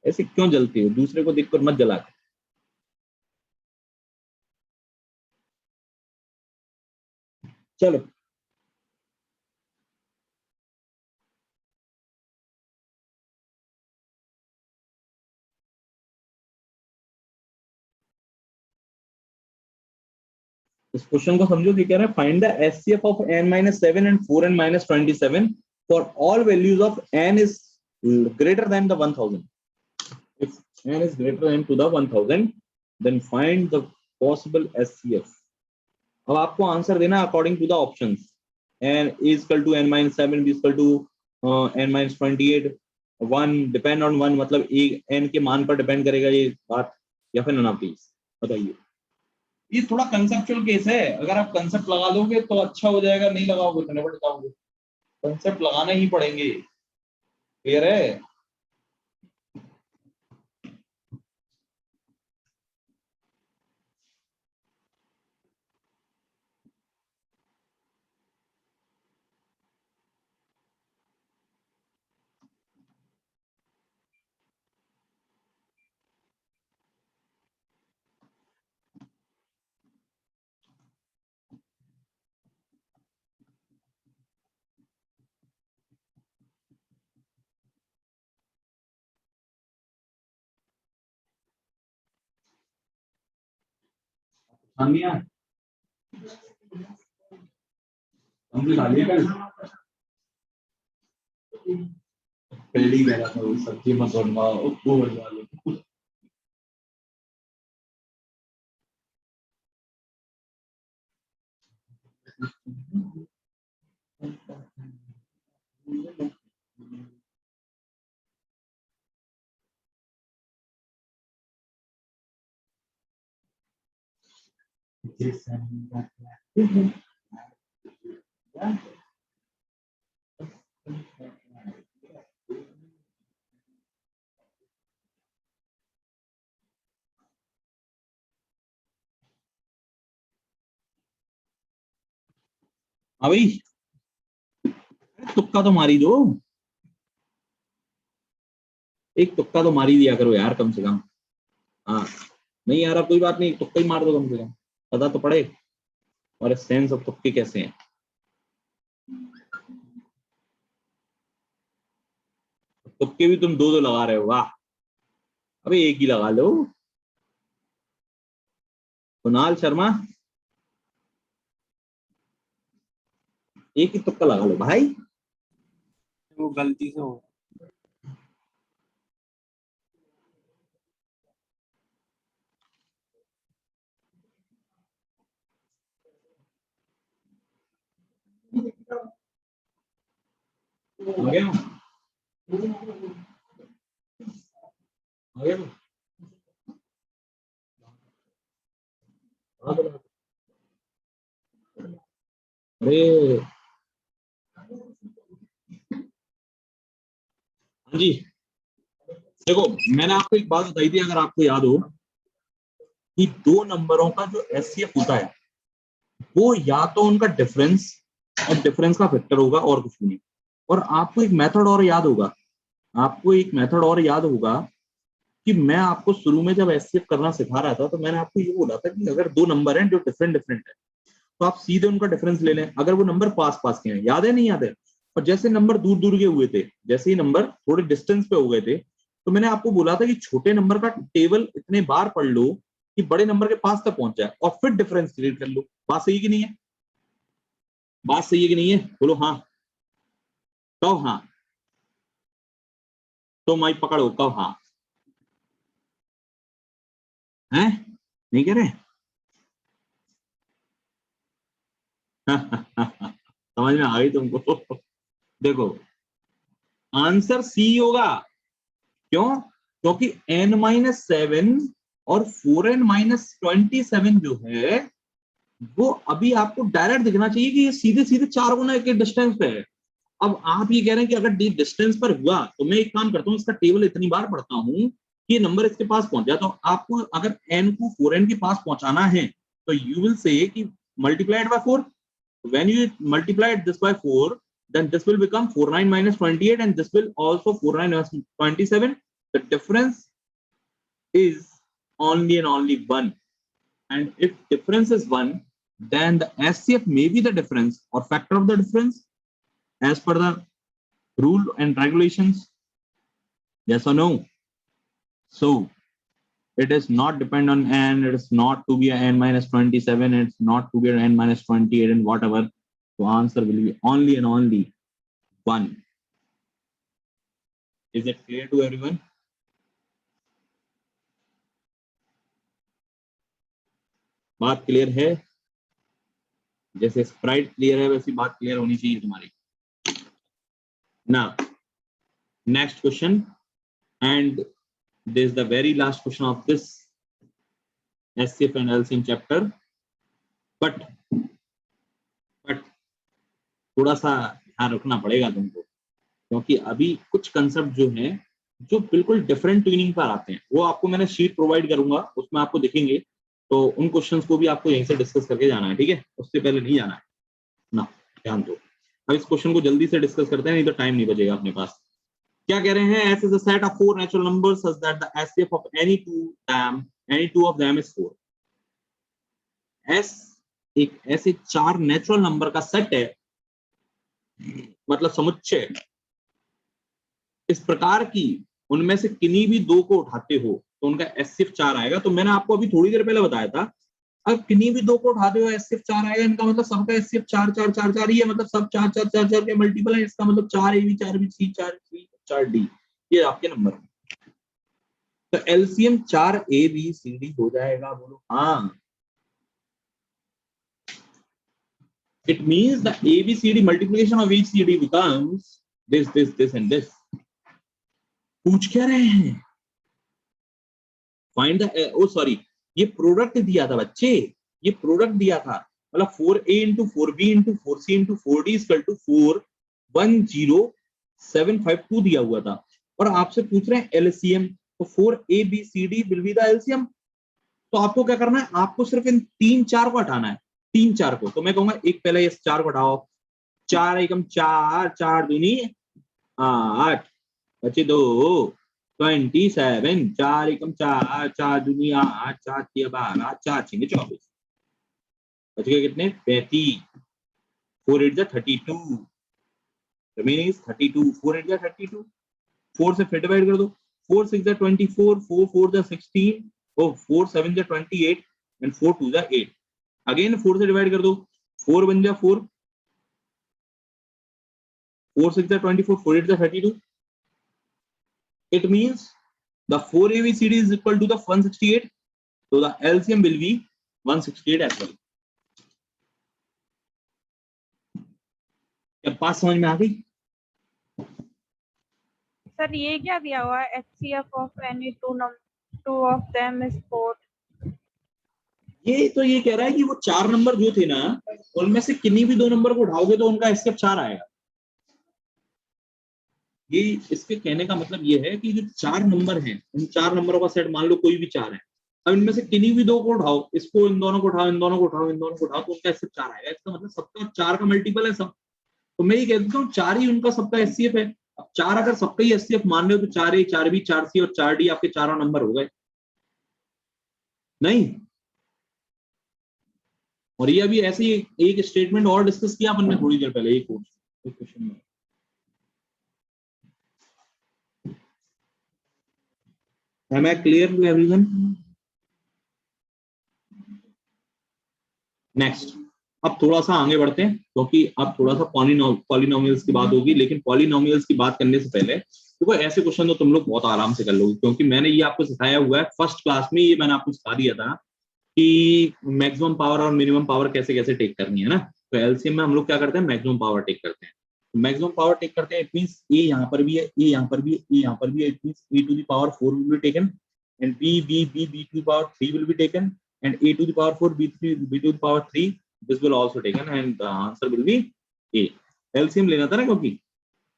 ऐसे क्यों जलते हो? दूसरे को देखकर मत जला कर। चलो इस क्वेश्चन को समझो कि कह रहा है find the HCF of n-7 and 4n-27 for all values of n is greater than the 1000। if n is greater than to the 1000 then find the possible HCF। अब आपको आंसर देना according to the options. n is equal to n-7, b is equal to n-28, 1 depend on 1 मतलब n के मान पर depend करेगा ये बात, या फिर ना प्लीज बताइए। ये थोड़ा कंसेप्चुअल केस है, अगर आप कंसेप्ट लगा दोगे तो अच्छा हो जाएगा, नहीं लगाओगे तो नेवर लगाओगे। कंसेप्ट लगाने ही पड़ेंगे, क्लियर है? सानिया हमने खा लिया कल, पहली बेला था वो सब्जी मत बनवाओ वो बनवा लो। हाँ भाई तुक्का तो मारी दो, एक तुक्का तो मारी दिया करो यार कम से कम। हाँ नहीं यार अब कोई बात नहीं, तुक्का ही मार दो कम से कम, पता तो पड़े। और सेंस ऑफ तुक्के कैसे हैं? तुक्के भी तुम दो दो लगा रहे हो, वाह। अबे एक ही लगा लो। कुणाल शर्मा, एक ही तुक्का लगा लो भाई। वो गलती से हो। आ गया? आ गया? अरे हाँ जी, देखो मैंने आपको एक बात बताई थी, अगर आपको याद हो, कि दो नंबरों का जो एचसीएफ होता है वो या तो उनका डिफरेंस और डिफरेंस का फैक्टर होगा और कुछ नहीं। और आपको एक मेथड और याद होगा, आपको एक मेथड और याद होगा कि मैं आपको शुरू में जब एचसीएफ करना सिखा रहा था तो मैंने आपको ये बोला था कि अगर दो नंबर हैं जो डिफरेंट डिफरेंट है तो आप सीधे उनका डिफरेंस ले लें, अगर वो नंबर पास पास के हैं। याद है नहीं याद है? और जैसे नंबर दूर दूर के हुए थे, जैसे ही नंबर थोड़े डिस्टेंस पे हो गए थे, तो मैंने आपको बोला था कि छोटे नंबर का टेबल इतने बार पढ़ लो कि बड़े नंबर के पास तक पहुंच जाए और फिर डिफरेंस क्रिएट कर लो। बात सही कि नहीं है? बात सही है कि नहीं है? बोलो हाँ। कब हाँ? तो माइक पकड़ो, कब हाँ? हैं? नहीं कह रहे? समझ में आ गई तुमको? देखो आंसर सी होगा। क्यों? क्योंकि n-7 और 4n-27 जो है वो अभी आपको डायरेक्ट दिखना चाहिए कि ये सीधे सीधे 4 गुना के डिस्टेंस पे है। अब आप ये कह रहे हैं कि अगर डिस्टेंस पर हुआ तो मैं एक काम करता हूँ, इसका टेबल इतनी बार पढ़ता हूँ कि नंबर इसके पास पहुंच जाए। तो आपको अगर n को 4n के पास पहुंचाना है तो यू विल से कि multiplied by 4। when you multiply this by 4, then this will become 49 minus 28 and this will also 49 minus 27. The difference is only and only 1. And if difference is 1, then the SCF may be the difference or factor of the difference as per the rule and regulations. Yes or no? So it is not depend on n, it is not to be a n minus 27, it's not to be an n minus 28 and whatever. So answer will be only and only 1. Is it clear to everyone? बात clear है? जैसे Sprite clear है वैसी बात clear होनी चाहिए तुम्हारी ना। Next question, and this is the very last question of this HCF and LCM chapter. But थोड़ा सा ध्यान रखना पड़ेगा तुमको, क्योंकि अभी कुछ कंसेप्ट जो हैं जो बिल्कुल डिफरेंट ट्यूनिंग पर आते हैं, वो आपको मैंने शीट प्रोवाइड करूंगा, उसमें आपको दिखेंगे। तो उन क्वेश्चंस को भी आपको यहीं से डिस्कस करके जाना है, ठीक है? उससे पहले नहीं जाना है ना, ध्यान दो। अब इस क्वेश्चन को जल्दी से डिस्कस करते हैं, नहीं तो टाइम नहीं बचेगा अपने पास। क्या कह रहे हैं? S is a set of 4 natural numbers such that the SCF of any two of them is 4. S एक ऐसे 4 नेचुरल नंबर का सेट है, मतलब समुच्चय इस प्रकार की उनमें से किन्हीं भी दो को उठाते हो तो उनका SCF 4 आएगा। तो मैंने आपको अभी थोड़ी देर पहले बताया था, अब किन्हीं भी दो को उठाते हो SCF 4 आएगा, इनका मतलब सबका SCF 4 4 4 4 ही है, मतलब सब 4 4 4 4 के मल्टीपल है। इसका मतलब 4 AB 4 BC 4 C 4 D, ये आपके नंबर। तो एलसीएम 4 ABCD हो जाएगा, बोलो हाँ। It means the ABCD multiplication of each CD becomes this and this. पूछ क्या रहे हैं? फाइंड द, ओ सॉरी, ये प्रोडक्ट दिया था बच्चे, ये प्रोडक्ट दिया था, मतलब 4A into 4B into 4C into 4D is equal to 410752 दिया हुआ था। और आपसे पूछ रहे हैं एलसीएम, तो 4ABCD will be the LCM। तो आपको क्या करना है? आपको सिर्फ इन 3 4 को हटाना है, 3 4 को। तो मैं कहूंगा एक पहले इस 4 को हटाओ, 4 एकम 4, 4 दूनी 8, बचे 2, 27, 4 एकम 4, 4 दूनी 8, 4 तिया 12, 4 छींगे 24। बच गए कितने 35, 4 8 32, रिमेनिंग इज 32, 4 8 32, 4 से फिर डिवाइड कर दो, 4 6 24, 4 4 16, और 4 7 28 एंड 4 2 8, अगेन 4 से डिवाइड कर दो, 4 बन जा 4, 4 6 24, 4 8 32. It means the 4 ABCD is equal to the 168, so the LCM will be 168 as well. क्या बात समझ में आ गई? सर ये क्या दिया हुआ है, HCF of any two of them is 4. ये तो ये कह रहा है कि वो 4 नंबर जो थे ना, उनमें से किन्हीं भी 2 नंबर को उठाओगे तो उनका HCF 4 आएगा। ये इसके कहने का मतलब ये है कि जो 4 नंबर हैं, उन 4 नंबरों का सेट मान लो कोई भी 4 है, अब इनमें से किन्हीं भी 2 को उठाओ, इसको इन दोनों को उठाओ, इन दोनों को उठाओ, इन दोनों को उठाओ, तो उनका HCF 4 आएगा। इसका मतलब सबका 4 का मल्टीपल है सब, तो मैं ये कह देता हूँ 4 ही उनका सबका HCF है। अब 4 अगर सबका ही HCF मान रहे हो तो 4A 4B 4C और 4D आपके चारों नंबर हो गए नहीं? और ये अभी ऐसे ही एक स्टेटमेंट और डिस्कस किया अपन ने थोड़ी देर पहले एक क्वेश्चन में। Am I clear to everyone? Next, अब थोड़ा सा आगे बढ़ते हैं क्योंकि अब थोड़ा सा पॉलिनोमियल्स की बात होगी, लेकिन पॉलिनोमियल्स की बात करने से पहले देखो ऐसे क्वेश्चन तो तुम लोग बहुत आराम से कर लोगे, क्योंकि मैंने ये आपको सिखाया हुआ है फर्स्ट क्लास में, ये मैंने आपको सिखा दिया था कि मैक्सिमम पावर और मिनिमम पावर कैसे कैसे टेक करनी है ना। तो एलसीएम में हम लोग क्या करते हैं, मैक्सिमम पावर टेक करते हैं। मैक्सिमम पावर टेक करते हैं, इट मींस ए यहाँ पर भी है, ए यहाँ पर भी है, ए यहाँ पर भी है, it means A to the power 4 will be taken and B to the power 3 will be taken and A to the power 4 B to the power 3 this will also taken and the answer will be A। LCM लेना था ना, क्योंकि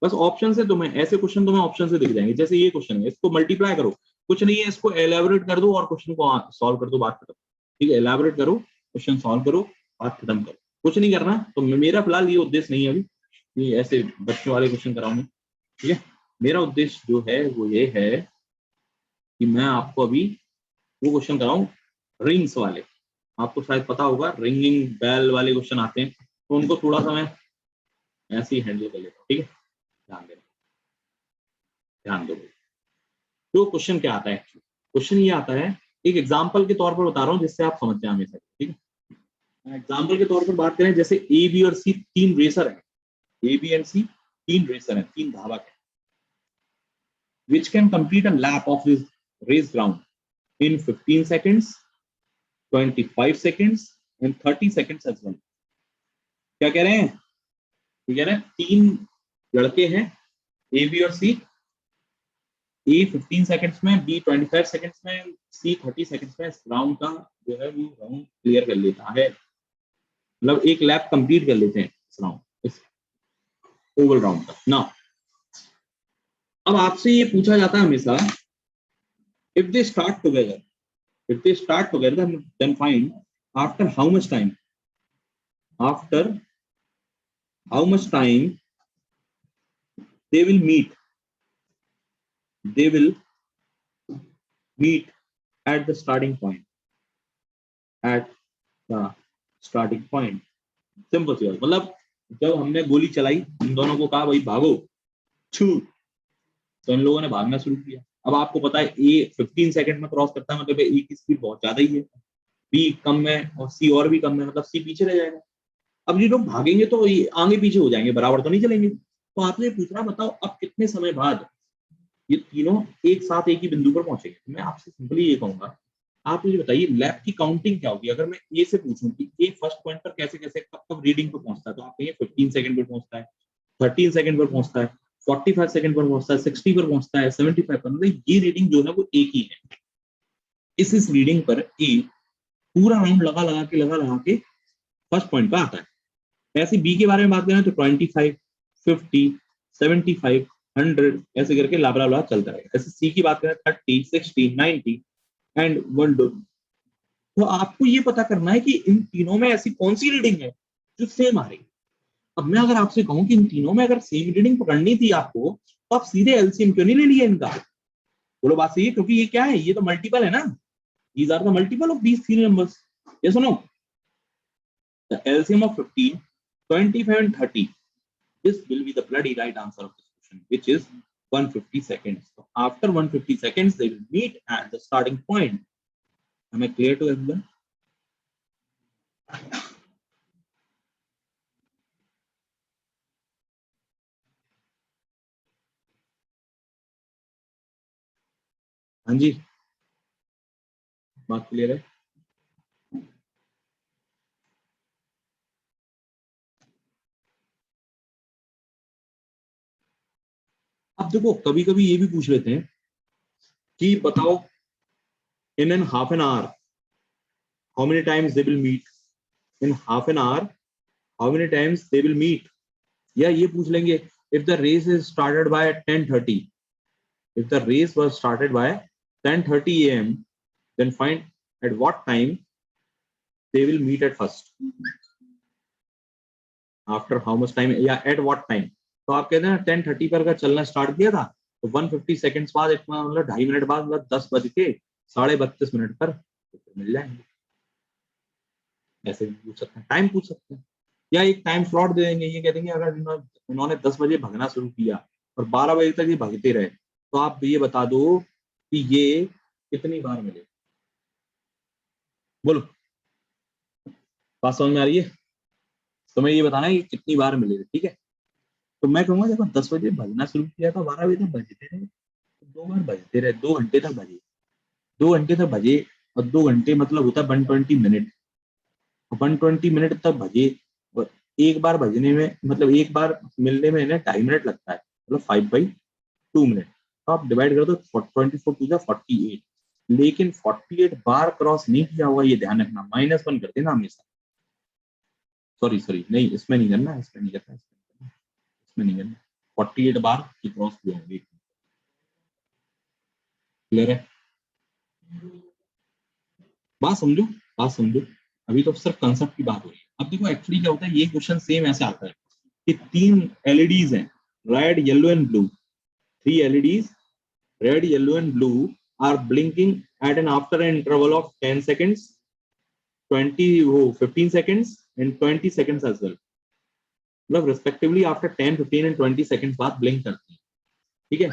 बस option से तुम्हें ऐसे question तुम्हें option से दिख जाएंगे। जैसे ये क्वेश्चन है, इसको मल्टीप्लाई करो, कुछ नहीं है, इसको एलैबोरेट कर दो और क्वेश्चन को सॉल्व कर दो, बात खत्म। ठीक है, एलैबोरेट करो, क्वेश्चन सॉल्व करो, बात खत्म करो, कुछ नहीं करना। तो मेरा फिलहाल ये उद्देश्य नहीं है अभी ये ऐसे बच्चों वाले क्वेश्चन कराऊंगा। ठीक है, मेरा उद्देश्य जो है वो ये है कि मैं आपको अभी वो क्वेश्चन कराऊं रिंग्स वाले। आपको शायद पता होगा रिंगिंग बेल वाले क्वेश्चन आते हैं, तो उनको थोड़ा सा मैं ऐसे ही हैंडल कर लेता हूँ। ठीक है, ध्यान देना, ध्यान दो। तो क्वेश्चन क्या आता है, क्वेश्चन ये आता है, एक एग्जांपल के तौर पर बता रहा हूँ जिससे आप समझ जाए हमेशा। ठीक है, एग्जांपल के तौर पर बात करें, जैसे ए बी और सी 3 रेसर हैं, A B and C 3 racer हैं, 3 धावक हैं, which can complete a lap of this race ground in 15 seconds, 25 seconds and 30 seconds as well। क्या कह रहे हैं, ये कह रहे हैं 3 लड़के हैं ए बी और सी, ए 15 सेकंड्स में, बी 25 सेकंड्स में, सी 30 सेकंड्स में इस राउंड का जो है वो राउंड क्लियर कर लेता है, मतलब एक लैप कंप्लीट कर लेते हैं इस राउंड, इस ओवल राउंड का ना। अब आपसे ये पूछा जाता है हमेशा, if they start together then find after how much time they will meet at the starting point, simple सी बात, मतलब जब हमने गोली चलाई, इन दोनों को कहा भाई भागो छू, तो इन लोगों ने भागना शुरू किया। अब आपको पता है ए 15 सेकंड में क्रॉस करता है, मतलब ए की स्पीड बहुत ज्यादा ही है, बी कम है और सी और भी कम है, मतलब सी पीछे रह जाएगा। अब ये लोग भागेंगे तो ये आगे पीछे हो जाएंगे, बराबर तो नहीं चलेंगे। तो आपने पूछ रहा, बताओ अब कितने समय बाद ये तीनों एक साथ एक ही बिंदु पर पहुंचेंगे। मैं आपसे सिंपली ये कहूंगा, आप मुझे बताइए लैप की काउंटिंग क्या होगी। अगर मैं ए से पूछूं कि ए फर्स्ट पॉइंट पर कैसे कैसे कब कब रीडिंग पर पहुंचता है, तो आप कहिए 15 सेकंड पर पहुंचता है, 13 सेकंड पर पहुंचता है, 45 सेकंड पर पहुंचता है, 60 पर पहुंचता है, 75 पर, मतलब ये रीडिंग जो है वो एक ही है। इस रीडिंग पर ए पूरा राउंड लगा के फर्स्ट पॉइंट पर आता है। ऐसे बी के बारे में बात करें तो 25, 50, 75, 100 ऐसे करके लाबला चलता रहेगा। ऐसे सी की बात करें 30, 60, 90 एंड 100। तो आपको ये पता करना है कि इन तीनों में ऐसी कौन सी रीडिंग है जो सेम आ रही है। अब मैं अगर आपसे कहूं कि इन तीनों में अगर सेम रीडिंग पकड़नी थी आपको, तो आप सीधे एलसीएम क्यों नहीं ले लिए इनका? बोलो बात सही है, क्योंकि ये क्या है, ये तो मल्टीपल है ना, these are the multiple of these 3 numbers. ये सुनो, The LCM of 15, 25 and 30. This will be the bloody right answer of this question, which is 150 seconds. So after 150 seconds, they will meet at the starting point. Am I clear to everyone? हाँ जी, बात clear है? अब देखो कभी कभी ये भी पूछ लेते हैं कि बताओ in an half an hour how many times they will meet, in half an hour how many times they will meet, या ये पूछ लेंगे if the race is started by 10:30, if the race was started by 10:30 am, then find at what time they will meet at first, after how much time या at what time. तो आप कहते हैं 10:30 पर अगर चलना स्टार्ट किया था तो 150 सेकंड्स बाद, इतना मतलब 2.5 मिनट बाद, मतलब 10 बज के 32.5 पर तो मिल जाएंगे। ऐसे भी पूछ सकते हैं, टाइम पूछ सकते हैं, या एक टाइम स्लॉट दे देंगे। ये कह देंगे अगर इन्होंने 10 बजे भगना शुरू किया और 12 बजे तक ये भगते रहे तो आप ये बता दो कि ये कितनी बार मिले। बोलो, बात समझ में आ रही है? तो मैं ये बताना है कि कितनी बार मिले, ठीक है? तो मैं कहूंगा देखो 10 बजे भजना शुरू किया तो 12 बजे तक बजते रहे, तो 2 बार बजते रहे, 2 घंटे तक बजे, 2 घंटे तक बजे, और 2 घंटे मतलब होता है 120 मिनट, 120 मिनट तक बजे, और एक बार बजने में मतलब एक बार मिलने में 2.5 मिनट लगता है, मतलब 5/2 मिनट। तो आप डिवाइड कर दो, 24 टू 48, लेकिन 48 बार क्रॉस नहीं किया होगा, ये ध्यान रखना, -1 कर देना हमेशा। सॉरी नहीं, इसमें नहीं करना, इसमें नहीं करना, इसमें नहीं करना, 48 बार की क्रॉस किया होंगे। क्लियर है? बात समझो, बात समझो, अभी तो सिर्फ कंसेप्ट की बात हो रही है। अब देखो एक्चुअली क्या होता है, ये क्वेश्चन सेम ऐसे आता है कि 3 LEDs हैं, red yellow and blue, 3 LEDs red yellow and blue are blinking at an after an interval of 10 seconds, 15 seconds and 20 seconds as well, मतलब रिस्पेक्टिवली आफ्टर 10, 15 एंड 20 सेकंड्स बाद ब्लिंक करती है, ठीक है?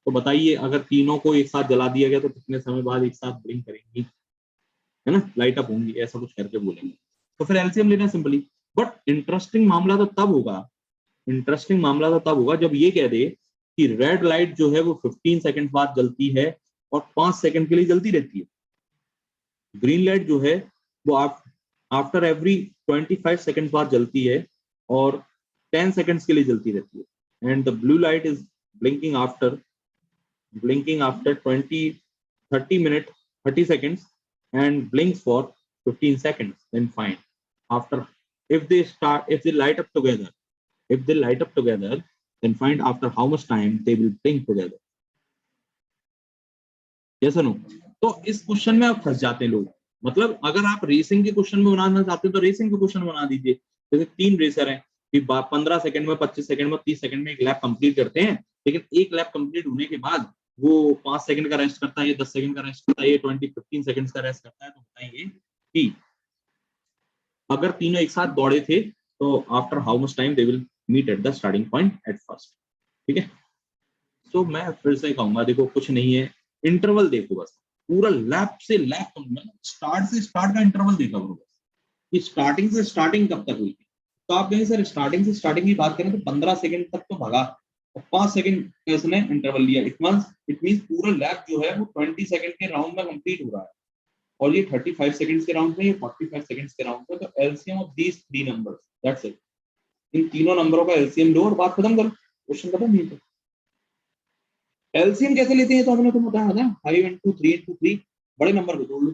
तो बताइए अगर तीनों को एक साथ जला दिया गया तो कितने समय बाद एक साथ ब्लिंक करेंगी, है ना, लाइट अप होंगी, ऐसा कुछ करके बोलेंगे। तो फिर एलसीएम लेना सिंपली। बट इंटरेस्टिंग मामला तो तब होगा, इंटरेस्टिंग मामला तो तब होगा जब ये कह दे कि रेड लाइट जो है वो 15 सेकंड बाद जलती है और 5 सेकंड के लिए जलती रहती है, ग्रीन लाइट जो है वो आफ्टर एवरी 25 सेकंड बाद जलती है और 10 सेकंड्स के लिए जलती रहती है, and the blue light is blinking after 30 seconds and blinks for 15 seconds. Then fine, after if they light up together, then find after how much time they will blink together. Yes or no? तो इस question में आप फंस जाते हैं लोग। मतलब अगर आप रेसिंग के क्वेश्चन में बनाना चाहते हो तो रेसिंग के क्वेश्चन बना दीजिए। जैसे 3 रेसर हैं, 15 सेकंड में, 25 सेकंड में, 30 सेकंड में एक लैप कंप्लीट करते हैं, लेकिन एक लैप कंप्लीट होने के बाद वो 5 सेकंड का रेस्ट करता है, ये 10 सेकंड का रेस्ट करता है, ये 15 सेकंड का रेस्ट करता है। तो बताइए कि अगर तीनों एक साथ दौड़े थे तो after how much time they will meet at the starting point at first, ठीक है? तो मैं फिर से कहूंगा, देखो कुछ नहीं है, इंटरवल देखो बस, पूरा लैप से लैप, स्टार्ट से स्टार्ट का इंटरवल देखा करो बस, कि स्टार्टिंग से स्टार्टिंग कब तक हुई। तो आप कहें सर स्टार्टिंग से स्टार्टिंग की बात करें तो 15 सेकंड तक तो भगा और 5 सेकंड इसने इंटरवल लिया, इट मींस पूरा लैप जो है वो 20 सेकंड के राउंड में कंप्लीट हो रहा है, और ये 35 सेकंड्स के राउंड में, ये 45 सेकंड्स के राउंड में। तो LCM of these 3 numbers, that's it. इन तीनों नंबरों का एलसीएम लो और बात खत्म करो, क्वेश्चन खत्म। नहीं तो एलसीएम कैसे लेते हैं तो हमने तो बताया था, 5 into 3 into 3, बड़े नंबर को जोड़ लो,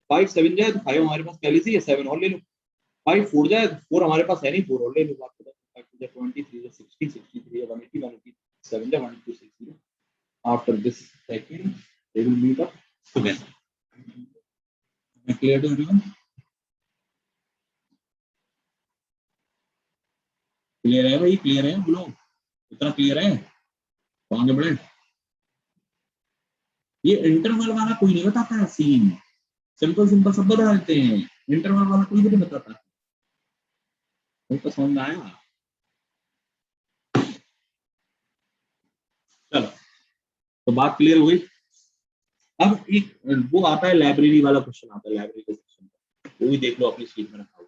5 7 जाए तो 5 हमारे पास पहले से ही है, 7 और ले लो, 5 4 जाए तो 4 हमारे पास है नहीं, 4 और ले लो, बात खत्म। 5 23 60 63 180 180 7 1260। After this second they will meet up together. Clear to everyone? Clear है भाई? क्लियर है? बोलो इतना क्लियर है तो आगे बढ़े। ये इंटरवल वाला कोई नहीं बताता है सीन, सिंपल सिंपल सब बता देते हैं, इंटरवल वाला कोई भी नहीं बताता। उनको समझ में आया? चलो, तो बात क्लियर हुई। अब एक वो आता है लाइब्रेरी वाला क्वेश्चन आता है, लाइब्रेरी का क्वेश्चन, वो भी देख लो अपनी शीट में रखा हुआ।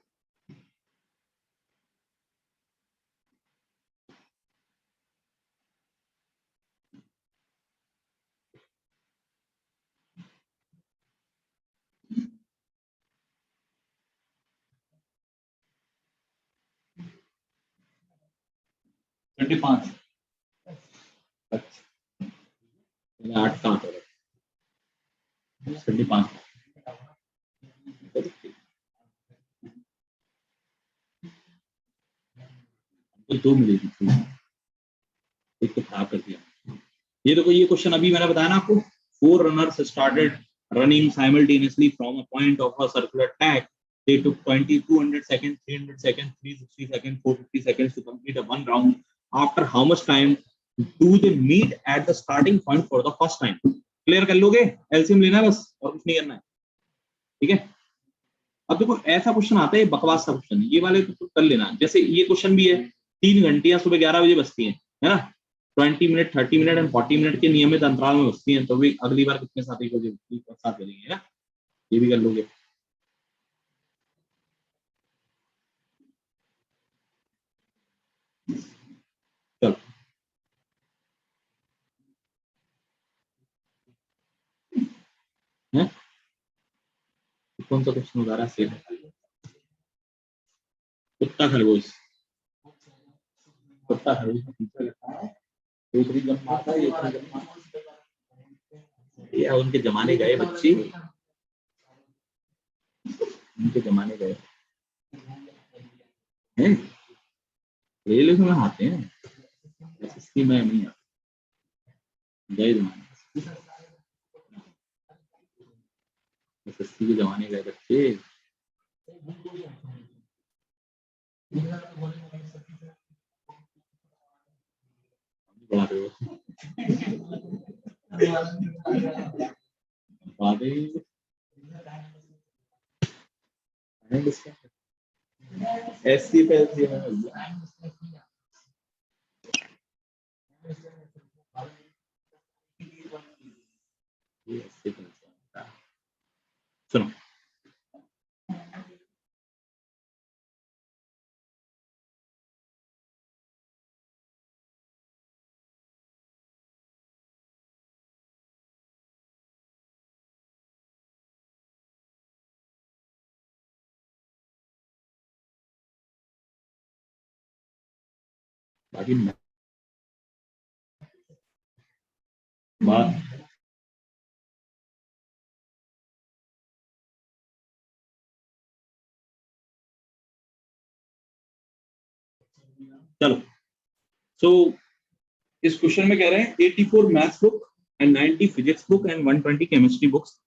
ट्वेंटी 5 अच्छा, 8 कहाँ पर 25 तो 2 मिलेगी थी, एक तो खराब कर दिया। ये देखो, ये क्वेश्चन अभी मैंने बताया ना आपको, 4 runners started running simultaneously from a point of a circular track. They took 200 seconds, 300 seconds, 360 seconds, 450 seconds to complete a one round. After how much time do they meet at the starting point for the first time? Clear कर लोगे? LCM लेना है बस, और कुछ नहीं करना है, ठीक है। अब देखो ऐसा क्वेश्चन आता है, बकवास सा क्वेश्चन, ये वाले तो कर लेना। जैसे ये क्वेश्चन भी है, 3 घंटियां सुबह 11 बजे बजती हैं, है ना, 20 मिनट, 30 मिनट एंड 40 मिनट के नियमित अंतराल में बजती हैं, तो भी अगली बार कितने साथ एक बजे साथ बजेंगे, ना, ये भी कर लोगे। चलो, है कौन सा क्वेश्चन बता रहा है? सेम कुत्ता खरगोश, कुत्ता खरगोश का पीछे लिखा है, दूसरी जन्माता ये उनके जमाने गए बच्चे, उनके जमाने गए हैं, रेलवे में आते हैं, एसएससी में नहीं आते, गए जमाने, एसएससी के जमाने गए बच्चे। बड़ा रहे हो एससी पे सुनो, बाकी बात चलो। सो इस क्वेश्चन में कह रहे हैं 84 maths book and 90 physics book and 120 chemistry books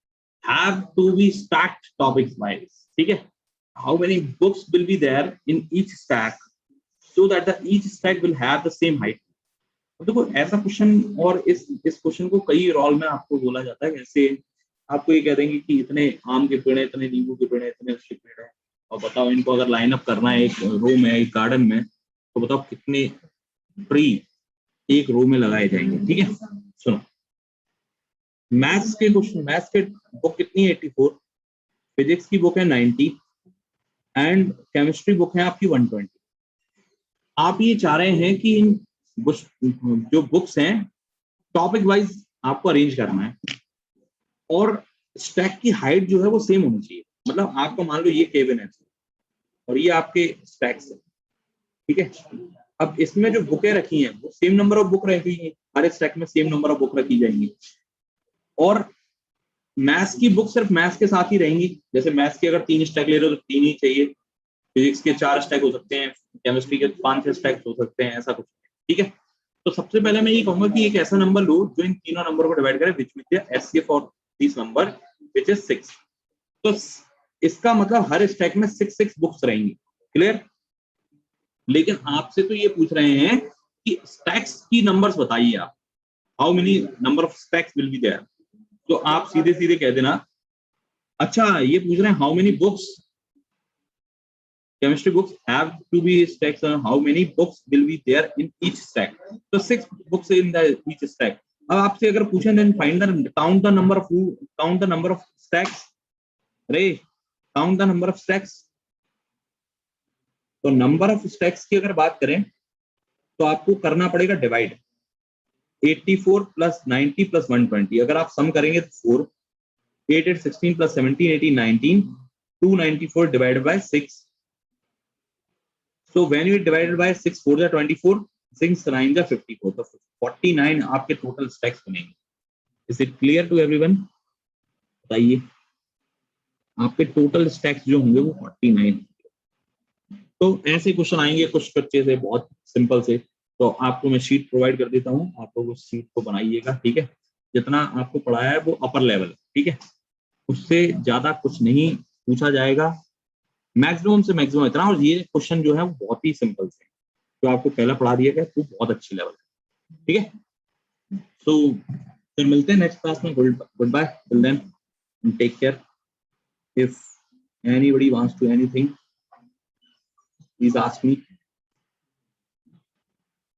have to be stacked topics wise, ठीक है। How many books will be there in each stack so that the each stack will have the same height. देखो ऐसा question, और इस question को कई role में आपको बोला जाता है, जैसे आपको ये कह देंगे कि इतने आम के पेड़ है, इतने नींबू के पेड़ है, इतने उसके पेड़ है, और बताओ इनको अगर लाइन अप करना है एक रो में, एक गार्डन में, तो बताओ कितने ट्री एक रो में लगाए जाएंगे, ठीक है। सुनो, मैथ्स के क्वेश्चन, मैथ्स के बुक कितनी है 84, फिजिक्स की बुक है 90 एंड केमिस्ट्री बुक है आपकी 120। आप ये चाह रहे हैं कि इन जो बुक्स हैं टॉपिक वाइज आपको अरेंज करना है, और स्टैक की हाइट जो है वो सेम होनी चाहिए। मतलब आपको मान लो ये केबिन है और ये आपके स्टैक्स है, ठीक है। अब इसमें जो बुकें रखी हैं वो सेम नंबर ऑफ बुक रखी है, हर स्टैक में सेम नंबर ऑफ बुक रखी जाएंगी, और मैथ्स की बुक सिर्फ मैथ्स के साथ ही रहेंगी। जैसे मैथ्स के अगर 3 स्टैक ले रहे हो तो 3 ही चाहिए, फिजिक्स के 4 स्टैक हो सकते हैं, केमिस्ट्री के 5 स्टैक हो सकते हैं, ऐसा कुछ, ठीक है। तो सबसे पहले मैं ये कहूंगा कि एक ऐसा नंबर लो जो इन तीनों नंबर को डिवाइड करे, which which HCF of this number which is 6। तो इसका मतलब हर स्टैक में 6 बुक्स रहेंगी, क्लियर। लेकिन आपसे तो ये पूछ रहे हैं कि स्टैक्स की नंबर्स बताइए आप, how many number of stacks will be there. तो आप सीधे सीधे कह देना, अच्छा ये पूछ रहे हैं how many books chemistry books have to be stacks, and how many books will be there in each stack? So 6 books in the each stack. अब आपसे अगर पूछें then find the count the number of stacks. रे count the number of stacks. तो number of stacks की अगर बात करें तो आपको करना पड़ेगा डिवाइड 84 प्लस 90 प्लस 120. अगर आप सम करेंगे तो 4 8 8 16 plus 17 18 19 294 divided by 6. So when you divided by 6 4 जा 24 6 9 जा 54. तो 49 आपके टोटल स्टैक्स बनेंगे. Is it clear to everyone? बताइए आपके टोटल स्टैक्स जो होंगे वो 49. तो ऐसे क्वेश्चन आएंगे कुछ बच्चे से बहुत सिंपल से. तो आपको मैं शीट प्रोवाइड कर देता हूँ, आप लोग उस शीट को बनाइएगा. ठीक है, जितना आपको पढ़ाया है वो अपर लेवल. ठीक है, उससे ज्यादा कुछ नहीं पूछा जाएगा, मैक्सिमम से मैक्सिमम इतना. और ये क्वेश्चन जो है वो बहुत ही सिंपल से जो आपको पहला पढ़ा दिया गया वो बहुत अच्छी लेवल है. ठीक है, सो फिर मिलते हैं नेक्स्ट क्लास में. Goodbye till then, take care. If anybody wants to anything please ask me.